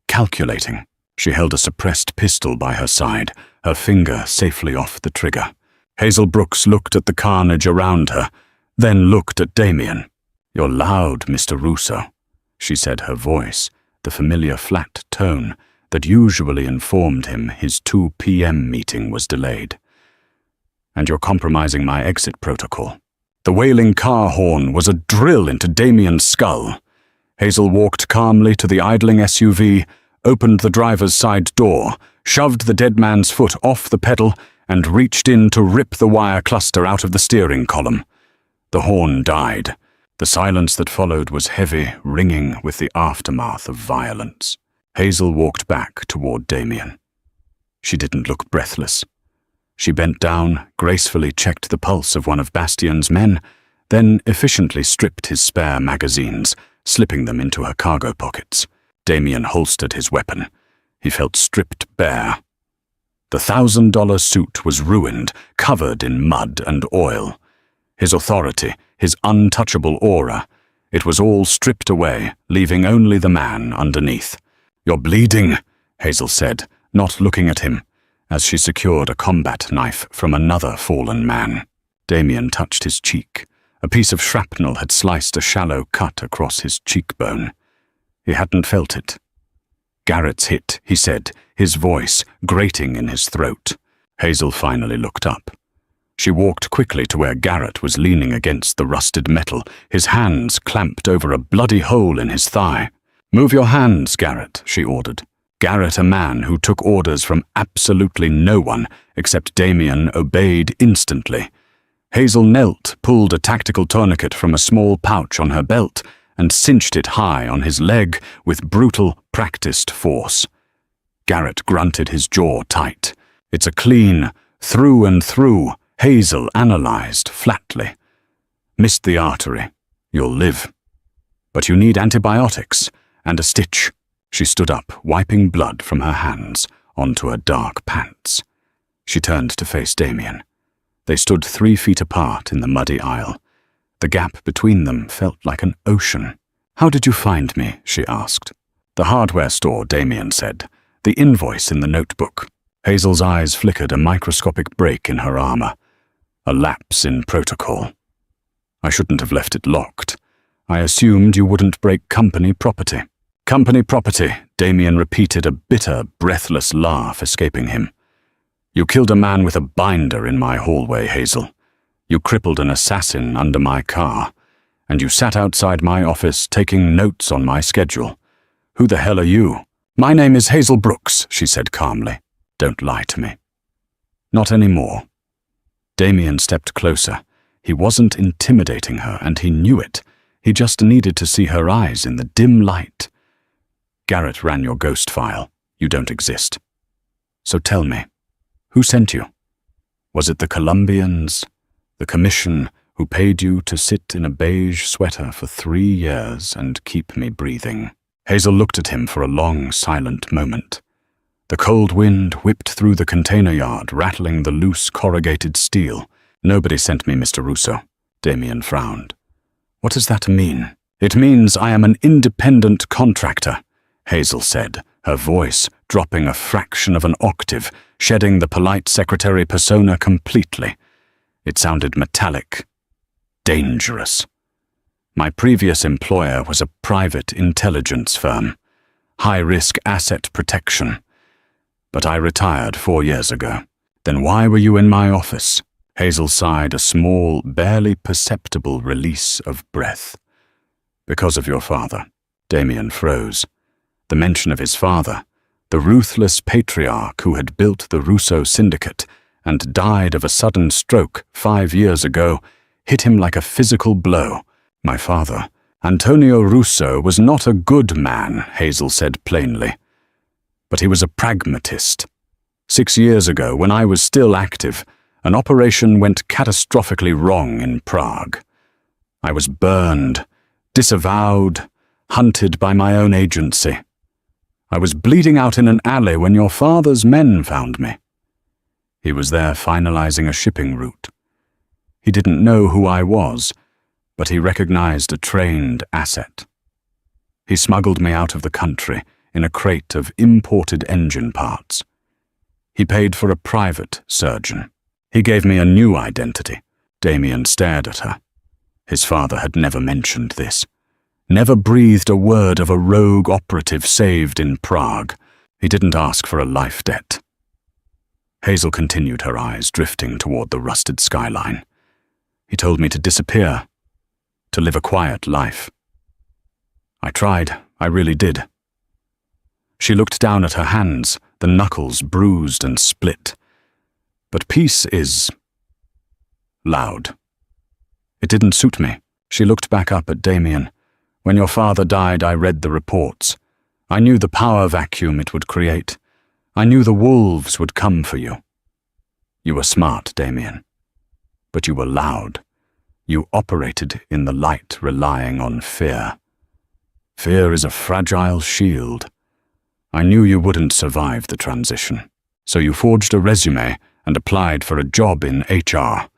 calculating. She held a suppressed pistol by her side, her finger safely off the trigger. Hazel Brooks looked at the carnage around her, then looked at Damien. "You're loud, Mr. Russo," she said, her voice, the familiar flat tone that usually informed him his 2 p.m. meeting was delayed. "And you're compromising my exit protocol." The wailing car horn was a drill into Damien's skull. Hazel walked calmly to the idling SUV, opened the driver's side door, shoved the dead man's foot off the pedal, and reached in to rip the wire cluster out of the steering column. The horn died. The silence that followed was heavy, ringing with the aftermath of violence. Hazel walked back toward Damien. She didn't look breathless. She bent down, gracefully checked the pulse of one of Bastion's men, then efficiently stripped his spare magazines, slipping them into her cargo pockets. Damien holstered his weapon. He felt stripped bare. The $1,000 suit was ruined, covered in mud and oil. His authority, his untouchable aura, it was all stripped away, leaving only the man underneath. "You're bleeding," Hazel said, not looking at him, as she secured a combat knife from another fallen man. Damien touched his cheek. A piece of shrapnel had sliced a shallow cut across his cheekbone. He hadn't felt it. "Garrett's hit," he said, his voice grating in his throat. Hazel finally looked up. She walked quickly to where Garrett was leaning against the rusted metal, his hands clamped over a bloody hole in his thigh. "Move your hands, Garrett," she ordered. Garrett, a man who took orders from absolutely no one except Damien, obeyed instantly. Hazel knelt, pulled a tactical tourniquet from a small pouch on her belt, and cinched it high on his leg with brutal, practiced force. Garrett grunted, his jaw tight. "It's a clean, through and through," Hazel analyzed flatly. "Missed the artery. You'll live. But you need antibiotics and a stitch." She stood up, wiping blood from her hands onto her dark pants. She turned to face Damien. They stood 3 feet apart in the muddy aisle. The gap between them felt like an ocean. "How did you find me?" she asked. "The hardware store," Damien said. "The invoice in the notebook." Hazel's eyes flickered a microscopic break in her armor. A lapse in protocol. "I shouldn't have left it locked. I assumed you wouldn't break company property." "Company property," Damien repeated, a bitter, breathless laugh escaping him. "You killed a man with a binder in my hallway, Hazel. You crippled an assassin under my car. And you sat outside my office taking notes on my schedule. Who the hell are you?" "My name is Hazel Brooks," she said calmly. "Don't lie to me." "Not anymore." Damien stepped closer. He wasn't intimidating her, and he knew it. He just needed to see her eyes in the dim light. "Garrett ran your ghost file. You don't exist. So tell me, who sent you? Was it the Colombians, the commission who paid you to sit in a beige sweater for 3 years and keep me breathing?" Hazel looked at him for a long, silent moment. The cold wind whipped through the container yard, rattling the loose corrugated steel. "Nobody sent me, Mr. Russo." Damien frowned. "What does that mean?" "It means I am an independent contractor," Hazel said, her voice dropping a fraction of an octave, shedding the polite secretary persona completely. It sounded metallic, dangerous. "My previous employer was a private intelligence firm, high-risk asset protection. But I retired 4 years ago. Then why were you in my office?" Hazel sighed, a small, barely perceptible release of breath. "Because of your father." Damien froze. The mention of his father, the ruthless patriarch who had built the Russo syndicate and died of a sudden stroke 5 years ago, hit him like a physical blow. "My father, Antonio Russo, was not a good man," Hazel said plainly. "But he was a pragmatist. 6 years ago, when I was still active, an operation went catastrophically wrong in Prague. I was burned, disavowed, hunted by my own agency. I was bleeding out in an alley when your father's men found me. He was there finalizing a shipping route. He didn't know who I was, but he recognized a trained asset. He smuggled me out of the country in a crate of imported engine parts. He paid for a private surgeon. He gave me a new identity. Damien stared at her. His father had never mentioned this. Never breathed a word of a rogue operative saved in Prague. He didn't ask for a life debt. Hazel continued, her eyes drifting toward the rusted skyline. He told me to disappear, to live a quiet life. I tried, I really did. She looked down at her hands, the knuckles bruised and split. But peace is loud. It didn't suit me. She looked back up at Damien. When your father died, I read the reports. I knew the power vacuum it would create. I knew the wolves would come for you. You were smart, Damien. But you were loud. You operated in the light, relying on fear. Fear is a fragile shield. I knew you wouldn't survive the transition. So you forged a resume and applied for a job in HR.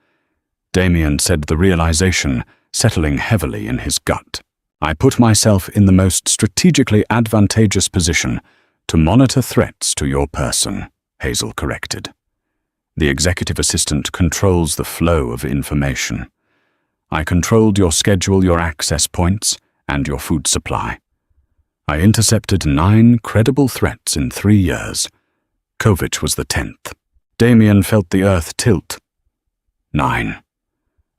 Damien said, the realization settling heavily in his gut. I put myself in the most strategically advantageous position to monitor threats to your person, Hazel corrected. The executive assistant controls the flow of information. I controlled your schedule, your access points, and your food supply. I intercepted 9 credible threats in 3 years. Kovich was the 10th. Damien felt the earth tilt. 9.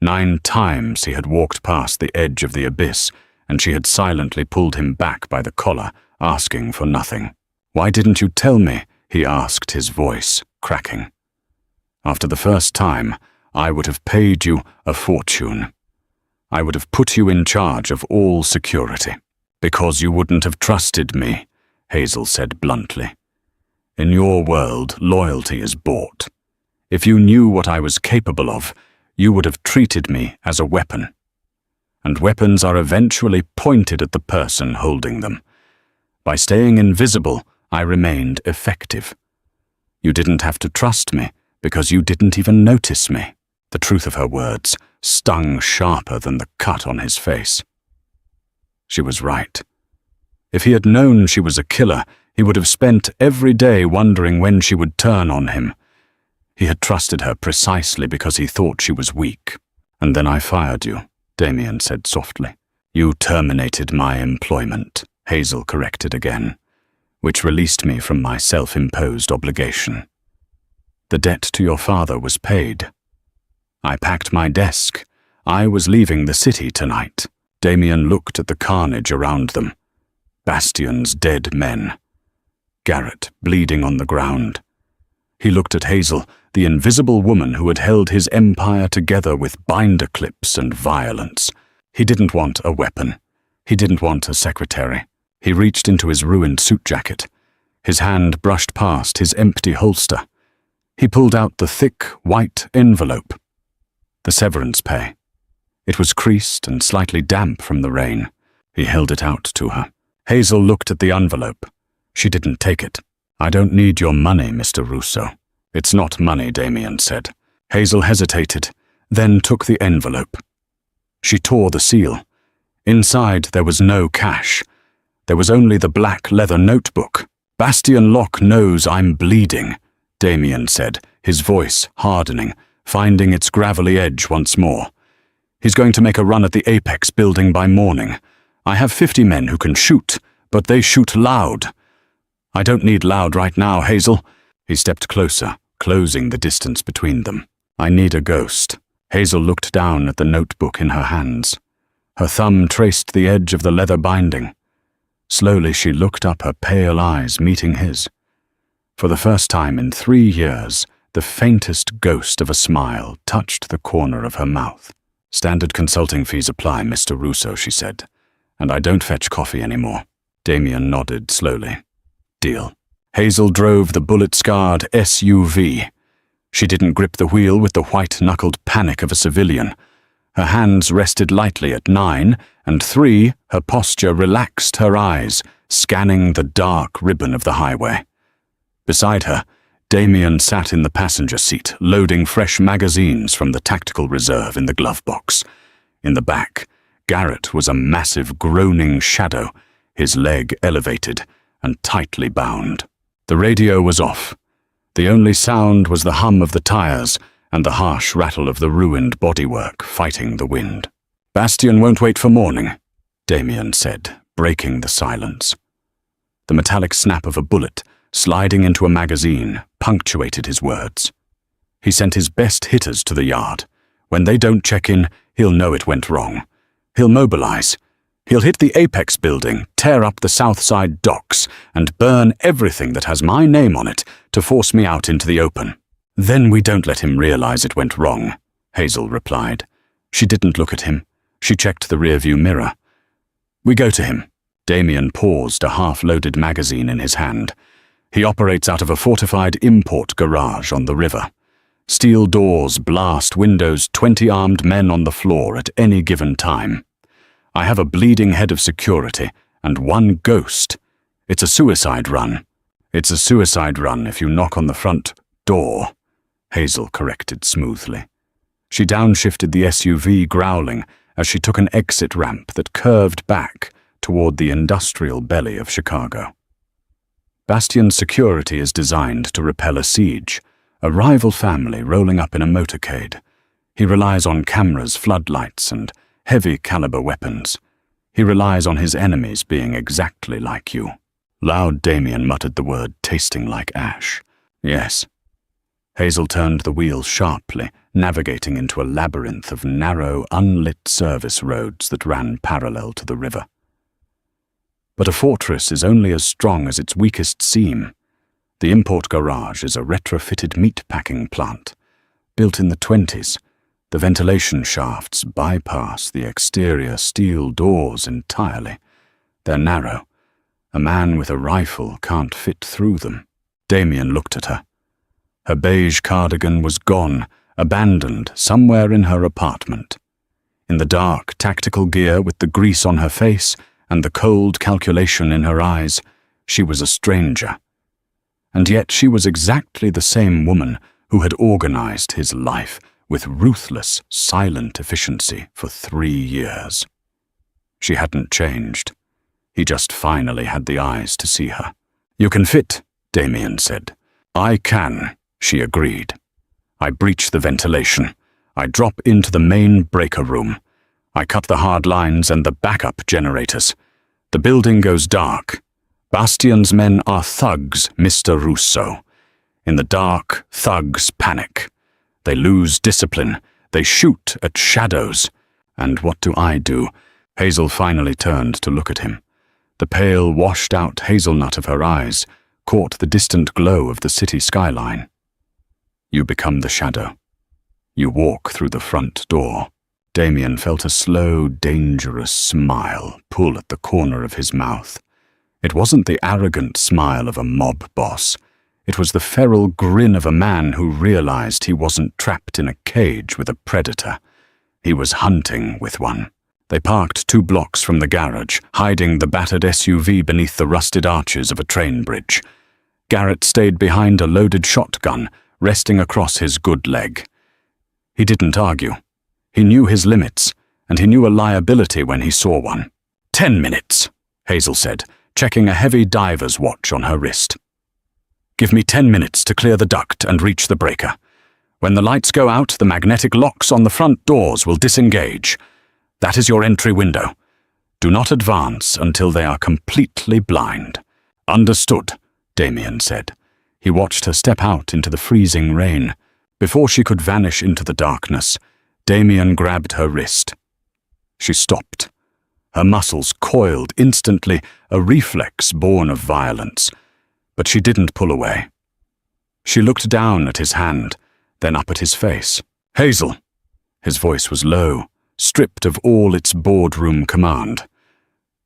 9 times he had walked past the edge of the abyss, and she had silently pulled him back by the collar, asking for nothing. Why didn't you tell me? He asked, his voice cracking. After the first time, I would have paid you a fortune. I would have put you in charge of all security. Because you wouldn't have trusted me, Hazel said bluntly. In your world, loyalty is bought. If you knew what I was capable of, you would have treated me as a weapon. And weapons are eventually pointed at the person holding them. By staying invisible, I remained effective. You didn't have to trust me because you didn't even notice me. The truth of her words stung sharper than the cut on his face. She was right. If he had known she was a killer, he would have spent every day wondering when she would turn on him. He had trusted her precisely because he thought she was weak. And then I fired you, Damien said softly. You terminated my employment, Hazel corrected again, which released me from my self-imposed obligation. The debt to your father was paid. I packed my desk. I was leaving the city tonight. Damien looked at the carnage around them. Bastion's dead men. Garrett bleeding on the ground. He looked at Hazel, the invisible woman who had held his empire together with binder clips and violence. He didn't want a weapon. He didn't want a secretary. He reached into his ruined suit jacket. His hand brushed past his empty holster. He pulled out the thick, white envelope. The severance pay. It was creased and slightly damp from the rain. He held it out to her. Hazel looked at the envelope. She didn't take it. I don't need your money, Mr. Russo. It's not money, Damien said. Hazel hesitated, then took the envelope. She tore the seal. Inside there was no cash. There was only the black leather notebook. Bastion Locke knows I'm bleeding, Damien said, his voice hardening, finding its gravelly edge once more. He's going to make a run at the Apex building by morning. I have 50 men who can shoot, but they shoot loud. I don't need loud right now, Hazel. He stepped closer, closing the distance between them. I need a ghost. Hazel looked down at the notebook in her hands. Her thumb traced the edge of the leather binding. Slowly she looked up, her pale eyes meeting his. For the first time in 3 years, the faintest ghost of a smile touched the corner of her mouth. Standard consulting fees apply, Mr. Russo, she said. And I don't fetch coffee anymore. Damien nodded slowly. Deal. Hazel drove the bullet-scarred SUV. She didn't grip the wheel with the white-knuckled panic of a civilian. Her hands rested lightly at 9, and 3, her posture relaxed, her eyes scanning the dark ribbon of the highway. Beside her, Damien sat in the passenger seat, loading fresh magazines from the tactical reserve in the glove box. In the back, Garrett was a massive groaning shadow, his leg elevated and tightly bound. The radio was off. The only sound was the hum of the tires and the harsh rattle of the ruined bodywork fighting the wind. "Bastian won't wait for morning," Damien said, breaking the silence. The metallic snap of a bullet, sliding into a magazine, punctuated his words. He sent his best hitters to the yard. When they don't check in, he'll know it went wrong. He'll mobilize. He'll hit the Apex building, tear up the Southside docks, and burn everything that has my name on it to force me out into the open. Then we don't let him realize it went wrong, Hazel replied. She didn't look at him. She checked the rearview mirror. We go to him. Damien paused, a half-loaded magazine in his hand. He operates out of a fortified import garage on the river. Steel doors blast windows, 20 armed men on the floor at any given time. I have a bleeding head of security and 1 ghost. It's a suicide run. It's a suicide run if you knock on the front door, Hazel corrected smoothly. She downshifted the SUV, growling, as she took an exit ramp that curved back toward the industrial belly of Chicago. Bastian's security is designed to repel a siege, a rival family rolling up in a motorcade. He relies on cameras, floodlights, and heavy-caliber weapons. He relies on his enemies being exactly like you. Loud Damien muttered the word, tasting like ash. Yes. Hazel turned the wheel sharply, navigating into a labyrinth of narrow, unlit service roads that ran parallel to the river. But a fortress is only as strong as its weakest seam. The import garage is a retrofitted meatpacking plant. Built in the 1920s, the ventilation shafts bypass the exterior steel doors entirely. They're narrow. A man with a rifle can't fit through them. Damien looked at her. Her beige cardigan was gone, abandoned somewhere in her apartment. In the dark tactical gear with the grease on her face and the cold calculation in her eyes, she was a stranger. And yet she was exactly the same woman who had organized his life with ruthless, silent efficiency for 3 years. She hadn't changed. He just finally had the eyes to see her. "You can fit," Damien said. "I can," she agreed. "I breach the ventilation. I drop into the main breaker room. I cut the hard lines and the backup generators. The building goes dark. Bastian's men are thugs, Mr. Russo. In the dark, thugs panic. They lose discipline. They shoot at shadows. And what do I do?" Hazel finally turned to look at him. The pale, washed-out hazelnut of her eyes caught the distant glow of the city skyline. "You become the shadow. You walk through the front door." Damien felt a slow, dangerous smile pull at the corner of his mouth. It wasn't the arrogant smile of a mob boss. It was the feral grin of a man who realized he wasn't trapped in a cage with a predator. He was hunting with one. They parked 2 blocks from the garage, hiding the battered SUV beneath the rusted arches of a train bridge. Garrett stayed behind a loaded shotgun, resting across his good leg. He didn't argue. He knew his limits, and he knew a liability when he saw one. 10 minutes, Hazel said, checking a heavy diver's watch on her wrist. "Give me 10 minutes to clear the duct and reach the breaker. When the lights go out, the magnetic locks on the front doors will disengage. That is your entry window. Do not advance until they are completely blind." "Understood," Damien said. He watched her step out into the freezing rain. Before she could vanish into the darkness, Damien grabbed her wrist. She stopped. Her muscles coiled instantly, a reflex born of violence. But she didn't pull away. She looked down at his hand, then up at his face. "Hazel!" His voice was low, stripped of all its boardroom command.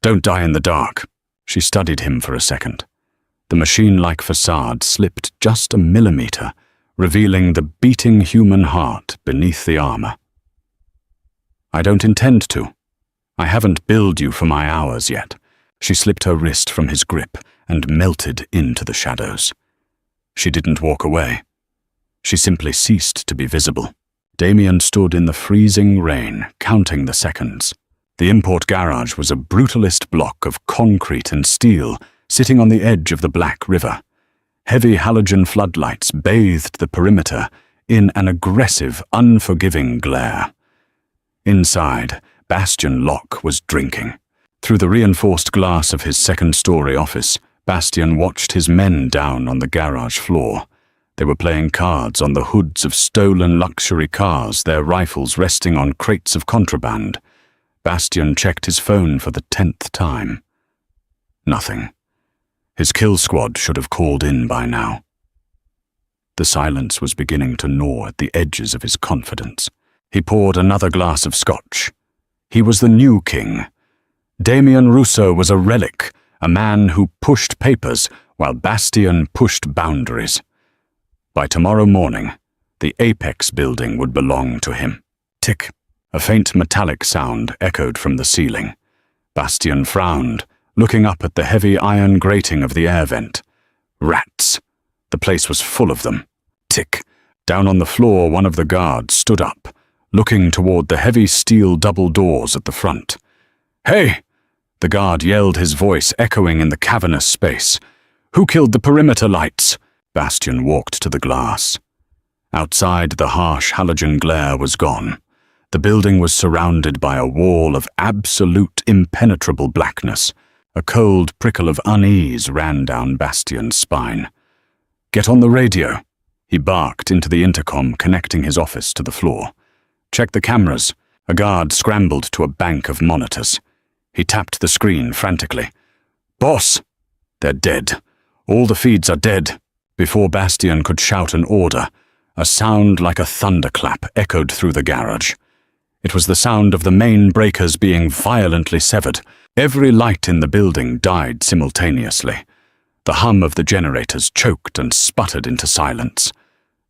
"Don't die in the dark." She studied him for a second. The machine-like facade slipped just a millimeter, revealing the beating human heart beneath the armor. I don't intend to. I haven't billed you for my hours yet. She slipped her wrist from his grip and melted into the shadows. She didn't walk away. She simply ceased to be visible. Damien stood in the freezing rain, counting the seconds. The import garage was a brutalist block of concrete and steel sitting on the edge of the Black River. Heavy halogen floodlights bathed the perimeter in an aggressive, unforgiving glare. Inside, Bastian Locke was drinking. Through the reinforced glass of his second-story office, Bastian watched his men down on the garage floor. They were playing cards on the hoods of stolen luxury cars, their rifles resting on crates of contraband. Bastian checked his phone for the 10th time. Nothing. His kill squad should have called in by now. The silence was beginning to gnaw at the edges of his confidence. He poured another glass of scotch. He was the new king. Damien Russo was a relic, a man who pushed papers while Bastian pushed boundaries. By tomorrow morning, the Apex building would belong to him. Tick. A faint metallic sound echoed from the ceiling. Bastian frowned, looking up at the heavy iron grating of the air vent. Rats. The place was full of them. Tick. Down on the floor, one of the guards stood up, looking toward the heavy steel double doors at the front. "Hey!" The guard yelled, his voice echoing in the cavernous space. "Who killed the perimeter lights?" Bastian walked to the glass. Outside, the harsh halogen glare was gone. The building was surrounded by a wall of absolute impenetrable blackness. A cold prickle of unease ran down Bastian's spine. "Get on the radio," he barked into the intercom connecting his office to the floor. "Check the cameras." A guard scrambled to a bank of monitors. He tapped the screen frantically. "Boss!" "They're dead. All the feeds are dead." Before Bastian could shout an order, a sound like a thunderclap echoed through the garage. It was the sound of the main breakers being violently severed. Every light in the building died simultaneously. The hum of the generators choked and sputtered into silence.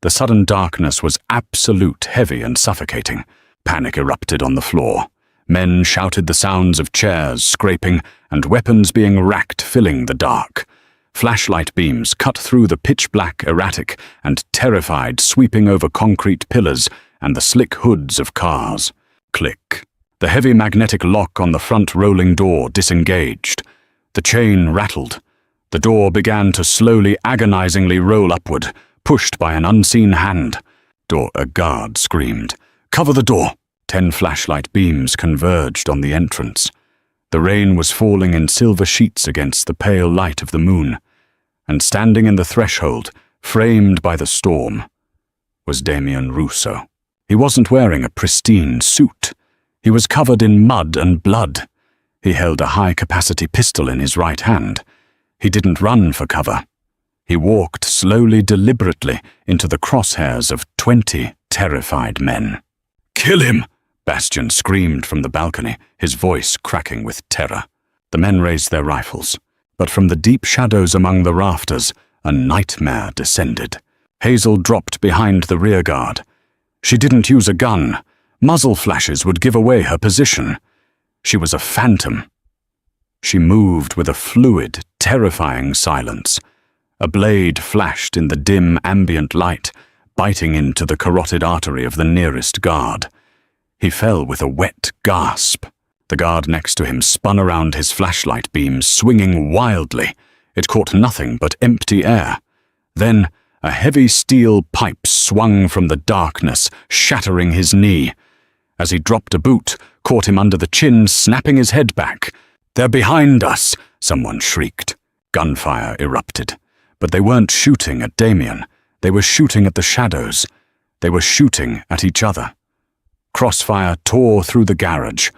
The sudden darkness was absolute, heavy and suffocating. Panic erupted on the floor. Men shouted the sounds of chairs scraping and weapons being racked, filling the dark. Flashlight beams cut through the pitch-black, erratic, and terrified, sweeping over concrete pillars and the slick hoods of cars. Click. The heavy magnetic lock on the front rolling door disengaged. The chain rattled. The door began to slowly, agonizingly roll upward, pushed by an unseen hand. A guard screamed, "Cover the door!" 10 flashlight beams converged on the entrance. The rain was falling in silver sheets against the pale light of the moon. And standing in the threshold, framed by the storm, was Damien Russo. He wasn't wearing a pristine suit. He was covered in mud and blood. He held a high-capacity pistol in his right hand. He didn't run for cover. He walked slowly, deliberately, into the crosshairs of 20 terrified men. "Kill him!" Bastian screamed from the balcony, his voice cracking with terror. The men raised their rifles, but from the deep shadows among the rafters, a nightmare descended. Hazel dropped behind the rear guard. She didn't use a gun. Muzzle flashes would give away her position. She was a phantom. She moved with a fluid, terrifying silence. A blade flashed in the dim, ambient light, biting into the carotid artery of the nearest guard. He fell with a wet gasp. The guard next to him spun around his flashlight beam, swinging wildly. It caught nothing but empty air. Then, a heavy steel pipe swung from the darkness, shattering his knee. As he dropped a boot, caught him under the chin, snapping his head back. "They're behind us!" someone shrieked. Gunfire erupted. But they weren't shooting at Damien. They were shooting at the shadows. They were shooting at each other. Crossfire tore through the garage.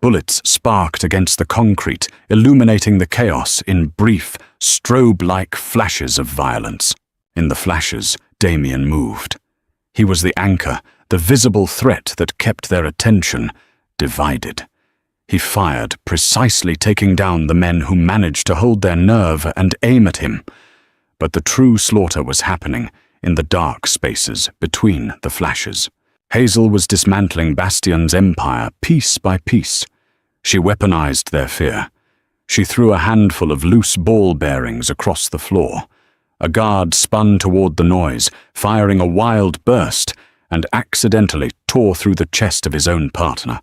Bullets sparked against the concrete, illuminating the chaos in brief, strobe-like flashes of violence. In the flashes, Damien moved. He was the anchor, the visible threat that kept their attention divided. He fired, precisely taking down the men who managed to hold their nerve and aim at him. But the true slaughter was happening in the dark spaces between the flashes. Hazel was dismantling Bastion's empire piece by piece. She weaponized their fear. She threw a handful of loose ball bearings across the floor. A guard spun toward the noise, firing a wild burst, and accidentally tore through the chest of his own partner.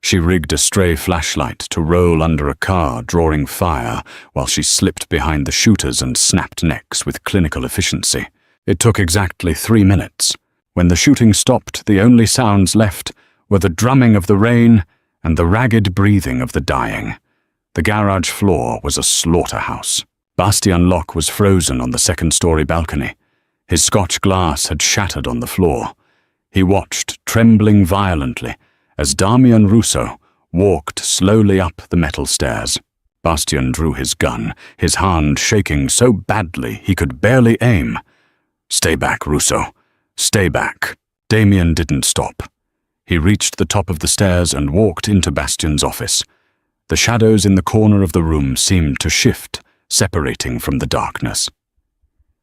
She rigged a stray flashlight to roll under a car, drawing fire, while she slipped behind the shooters and snapped necks with clinical efficiency. It took exactly 3 minutes. When the shooting stopped, the only sounds left were the drumming of the rain and the ragged breathing of the dying. The garage floor was a slaughterhouse. Bastien Locke was frozen on the second-story balcony. His Scotch glass had shattered on the floor. He watched, trembling violently, as Damian Rousseau walked slowly up the metal stairs. Bastien drew his gun, his hand shaking so badly he could barely aim. "Stay back, Rousseau. Stay back." Damian didn't stop. He reached the top of the stairs and walked into Bastien's office. The shadows in the corner of the room seemed to shift, separating from the darkness.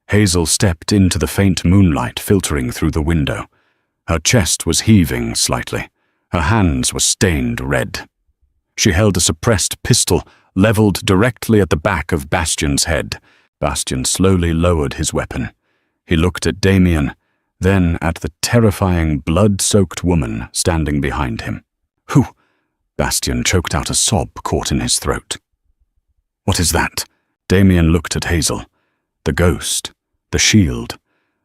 Hazel stepped into the faint moonlight filtering through the window. Her chest was heaving slightly. Her hands were stained red. She held a suppressed pistol leveled directly at the back of Bastien's head. Bastien slowly lowered his weapon. He looked at Damian, then at the terrifying, blood-soaked woman standing behind him. "Who?" Bastien choked out a sob caught in his throat. "What is that?" Damian looked at Hazel. The ghost, the shield,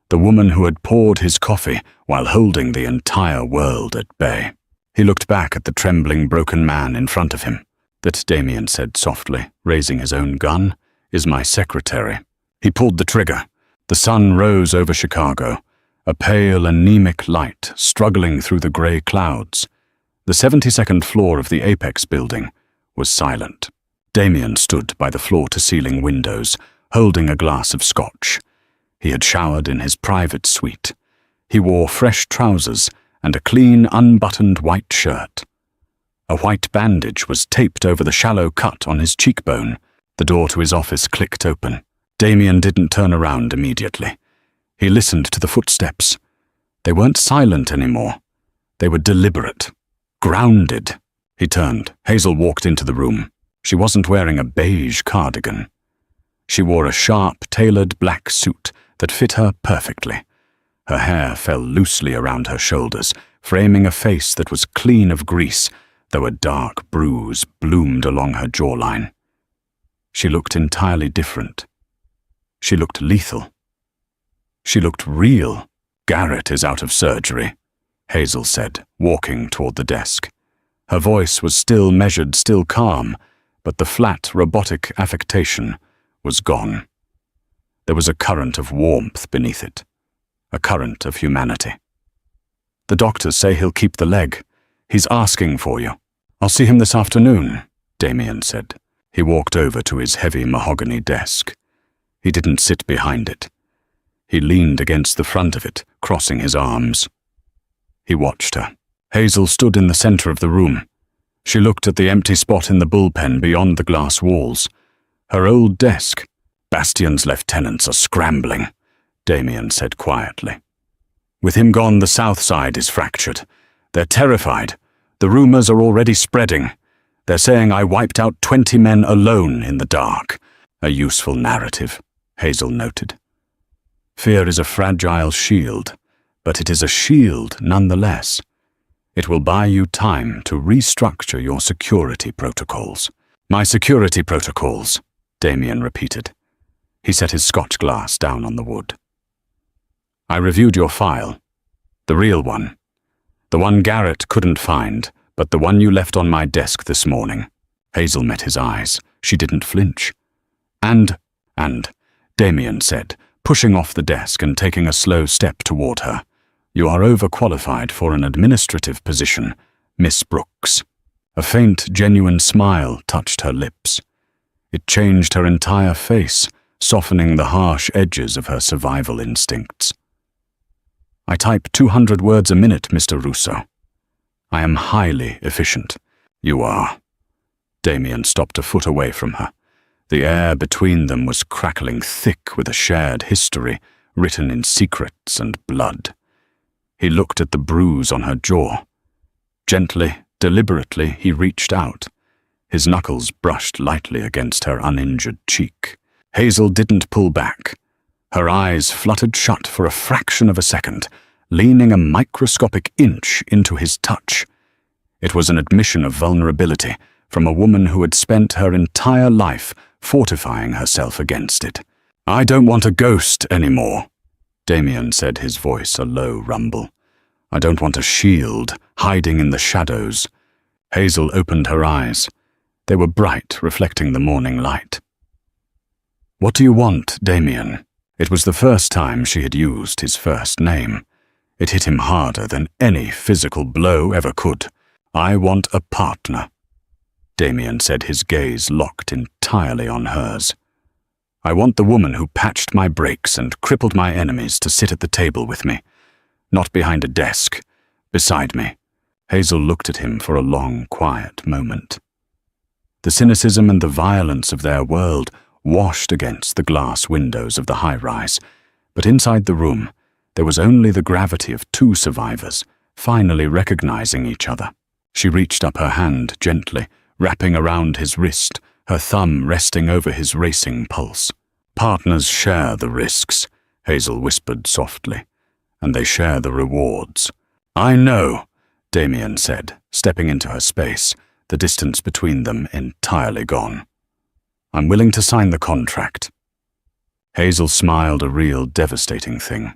the woman who had poured his coffee while holding the entire world at bay. He looked back at the trembling, broken man in front of him. "That," Damian said softly, raising his own gun, "is my secretary." He pulled the trigger. The sun rose over Chicago, a pale, anemic light struggling through the grey clouds. The 72nd floor of the Apex building was silent. Damian stood by the floor-to-ceiling windows, holding a glass of scotch. He had showered in his private suite. He wore fresh trousers and a clean, unbuttoned white shirt. A white bandage was taped over the shallow cut on his cheekbone. The door to his office clicked open. Damian didn't turn around immediately. He listened to the footsteps. They weren't silent anymore. They were deliberate, grounded. He turned. Hazel walked into the room. She wasn't wearing a beige cardigan. She wore a sharp, tailored black suit that fit her perfectly. Her hair fell loosely around her shoulders, framing a face that was clean of grease, though a dark bruise bloomed along her jawline. She looked entirely different. She looked lethal. She looked real. "Garrett is out of surgery," Hazel said, walking toward the desk. Her voice was still measured, still calm, but the flat, robotic affectation was gone. There was a current of warmth beneath it, a current of humanity. "The doctors say he'll keep the leg. He's asking for you." "I'll see him this afternoon," Damian said. He walked over to his heavy mahogany desk. He didn't sit behind it. He leaned against the front of it, crossing his arms. He watched her. Hazel stood in the center of the room. She looked at the empty spot in the bullpen beyond the glass walls. Her old desk. "Bastien's lieutenants are scrambling," Damian said quietly. "With him gone, the south side is fractured. They're terrified. The rumors are already spreading. They're saying I wiped out 20 men alone in the dark." "A useful narrative," Hazel noted. "Fear is a fragile shield, but it is a shield nonetheless. It will buy you time to restructure your security protocols." "My security protocols," Damian repeated. He set his scotch glass down on the wood. "I reviewed your file. The real one. The one Garrett couldn't find, but the one you left on my desk this morning." Hazel met his eyes. She didn't flinch. And, Damian said, pushing off the desk and taking a slow step toward her, "You are overqualified for an administrative position, Miss Brooks." A faint, genuine smile touched her lips. It changed her entire face, softening the harsh edges of her survival instincts. "I type 200 words a minute, Mr. Rousseau. I am highly efficient." "You are." Damian stopped a foot away from her. The air between them was crackling thick with a shared history, written in secrets and blood. He looked at the bruise on her jaw. Gently, deliberately, he reached out. His knuckles brushed lightly against her uninjured cheek. Hazel didn't pull back. Her eyes fluttered shut for a fraction of a second, leaning a microscopic inch into his touch. It was an admission of vulnerability from a woman who had spent her entire life fortifying herself against it. "I don't want a ghost anymore," Damien said, his voice a low rumble. "I don't want a shield hiding in the shadows." Hazel opened her eyes. They were bright, reflecting the morning light. "What do you want, Damien?" It was the first time she had used his first name. It hit him harder than any physical blow ever could. "I want a partner," Damien said, his gaze locked entirely on hers. "I want the woman who patched my breaks and crippled my enemies to sit at the table with me. Not behind a desk, beside me." Hazel looked at him for a long, quiet moment. The cynicism and the violence of their world washed against the glass windows of the high-rise, but inside the room there was only the gravity of two survivors, finally recognizing each other. She reached up her hand gently, wrapping around his wrist, her thumb resting over his racing pulse. "Partners share the risks," Hazel whispered softly, "and they share the rewards." "I know," Damien said, stepping into her space, the distance between them entirely gone. "I'm willing to sign the contract." Hazel smiled, a real devastating thing.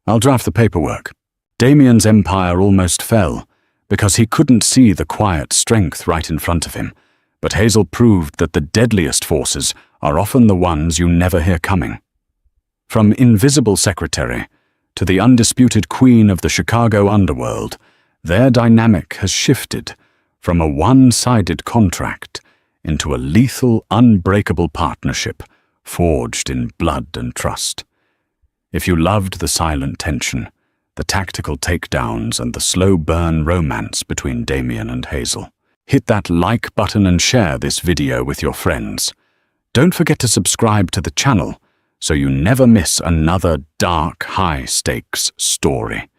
"I'll draft the paperwork." Damien's empire almost fell, because he couldn't see the quiet strength right in front of him, but Hazel proved that the deadliest forces are often the ones you never hear coming. From invisible secretary to the undisputed queen of the Chicago underworld, their dynamic has shifted from a one-sided contract into a lethal, unbreakable partnership forged in blood and trust. If you loved the silent tension, the tactical takedowns, and the slow-burn romance between Damien and Hazel, hit that like button and share this video with your friends. Don't forget to subscribe to the channel so you never miss another dark, high-stakes story.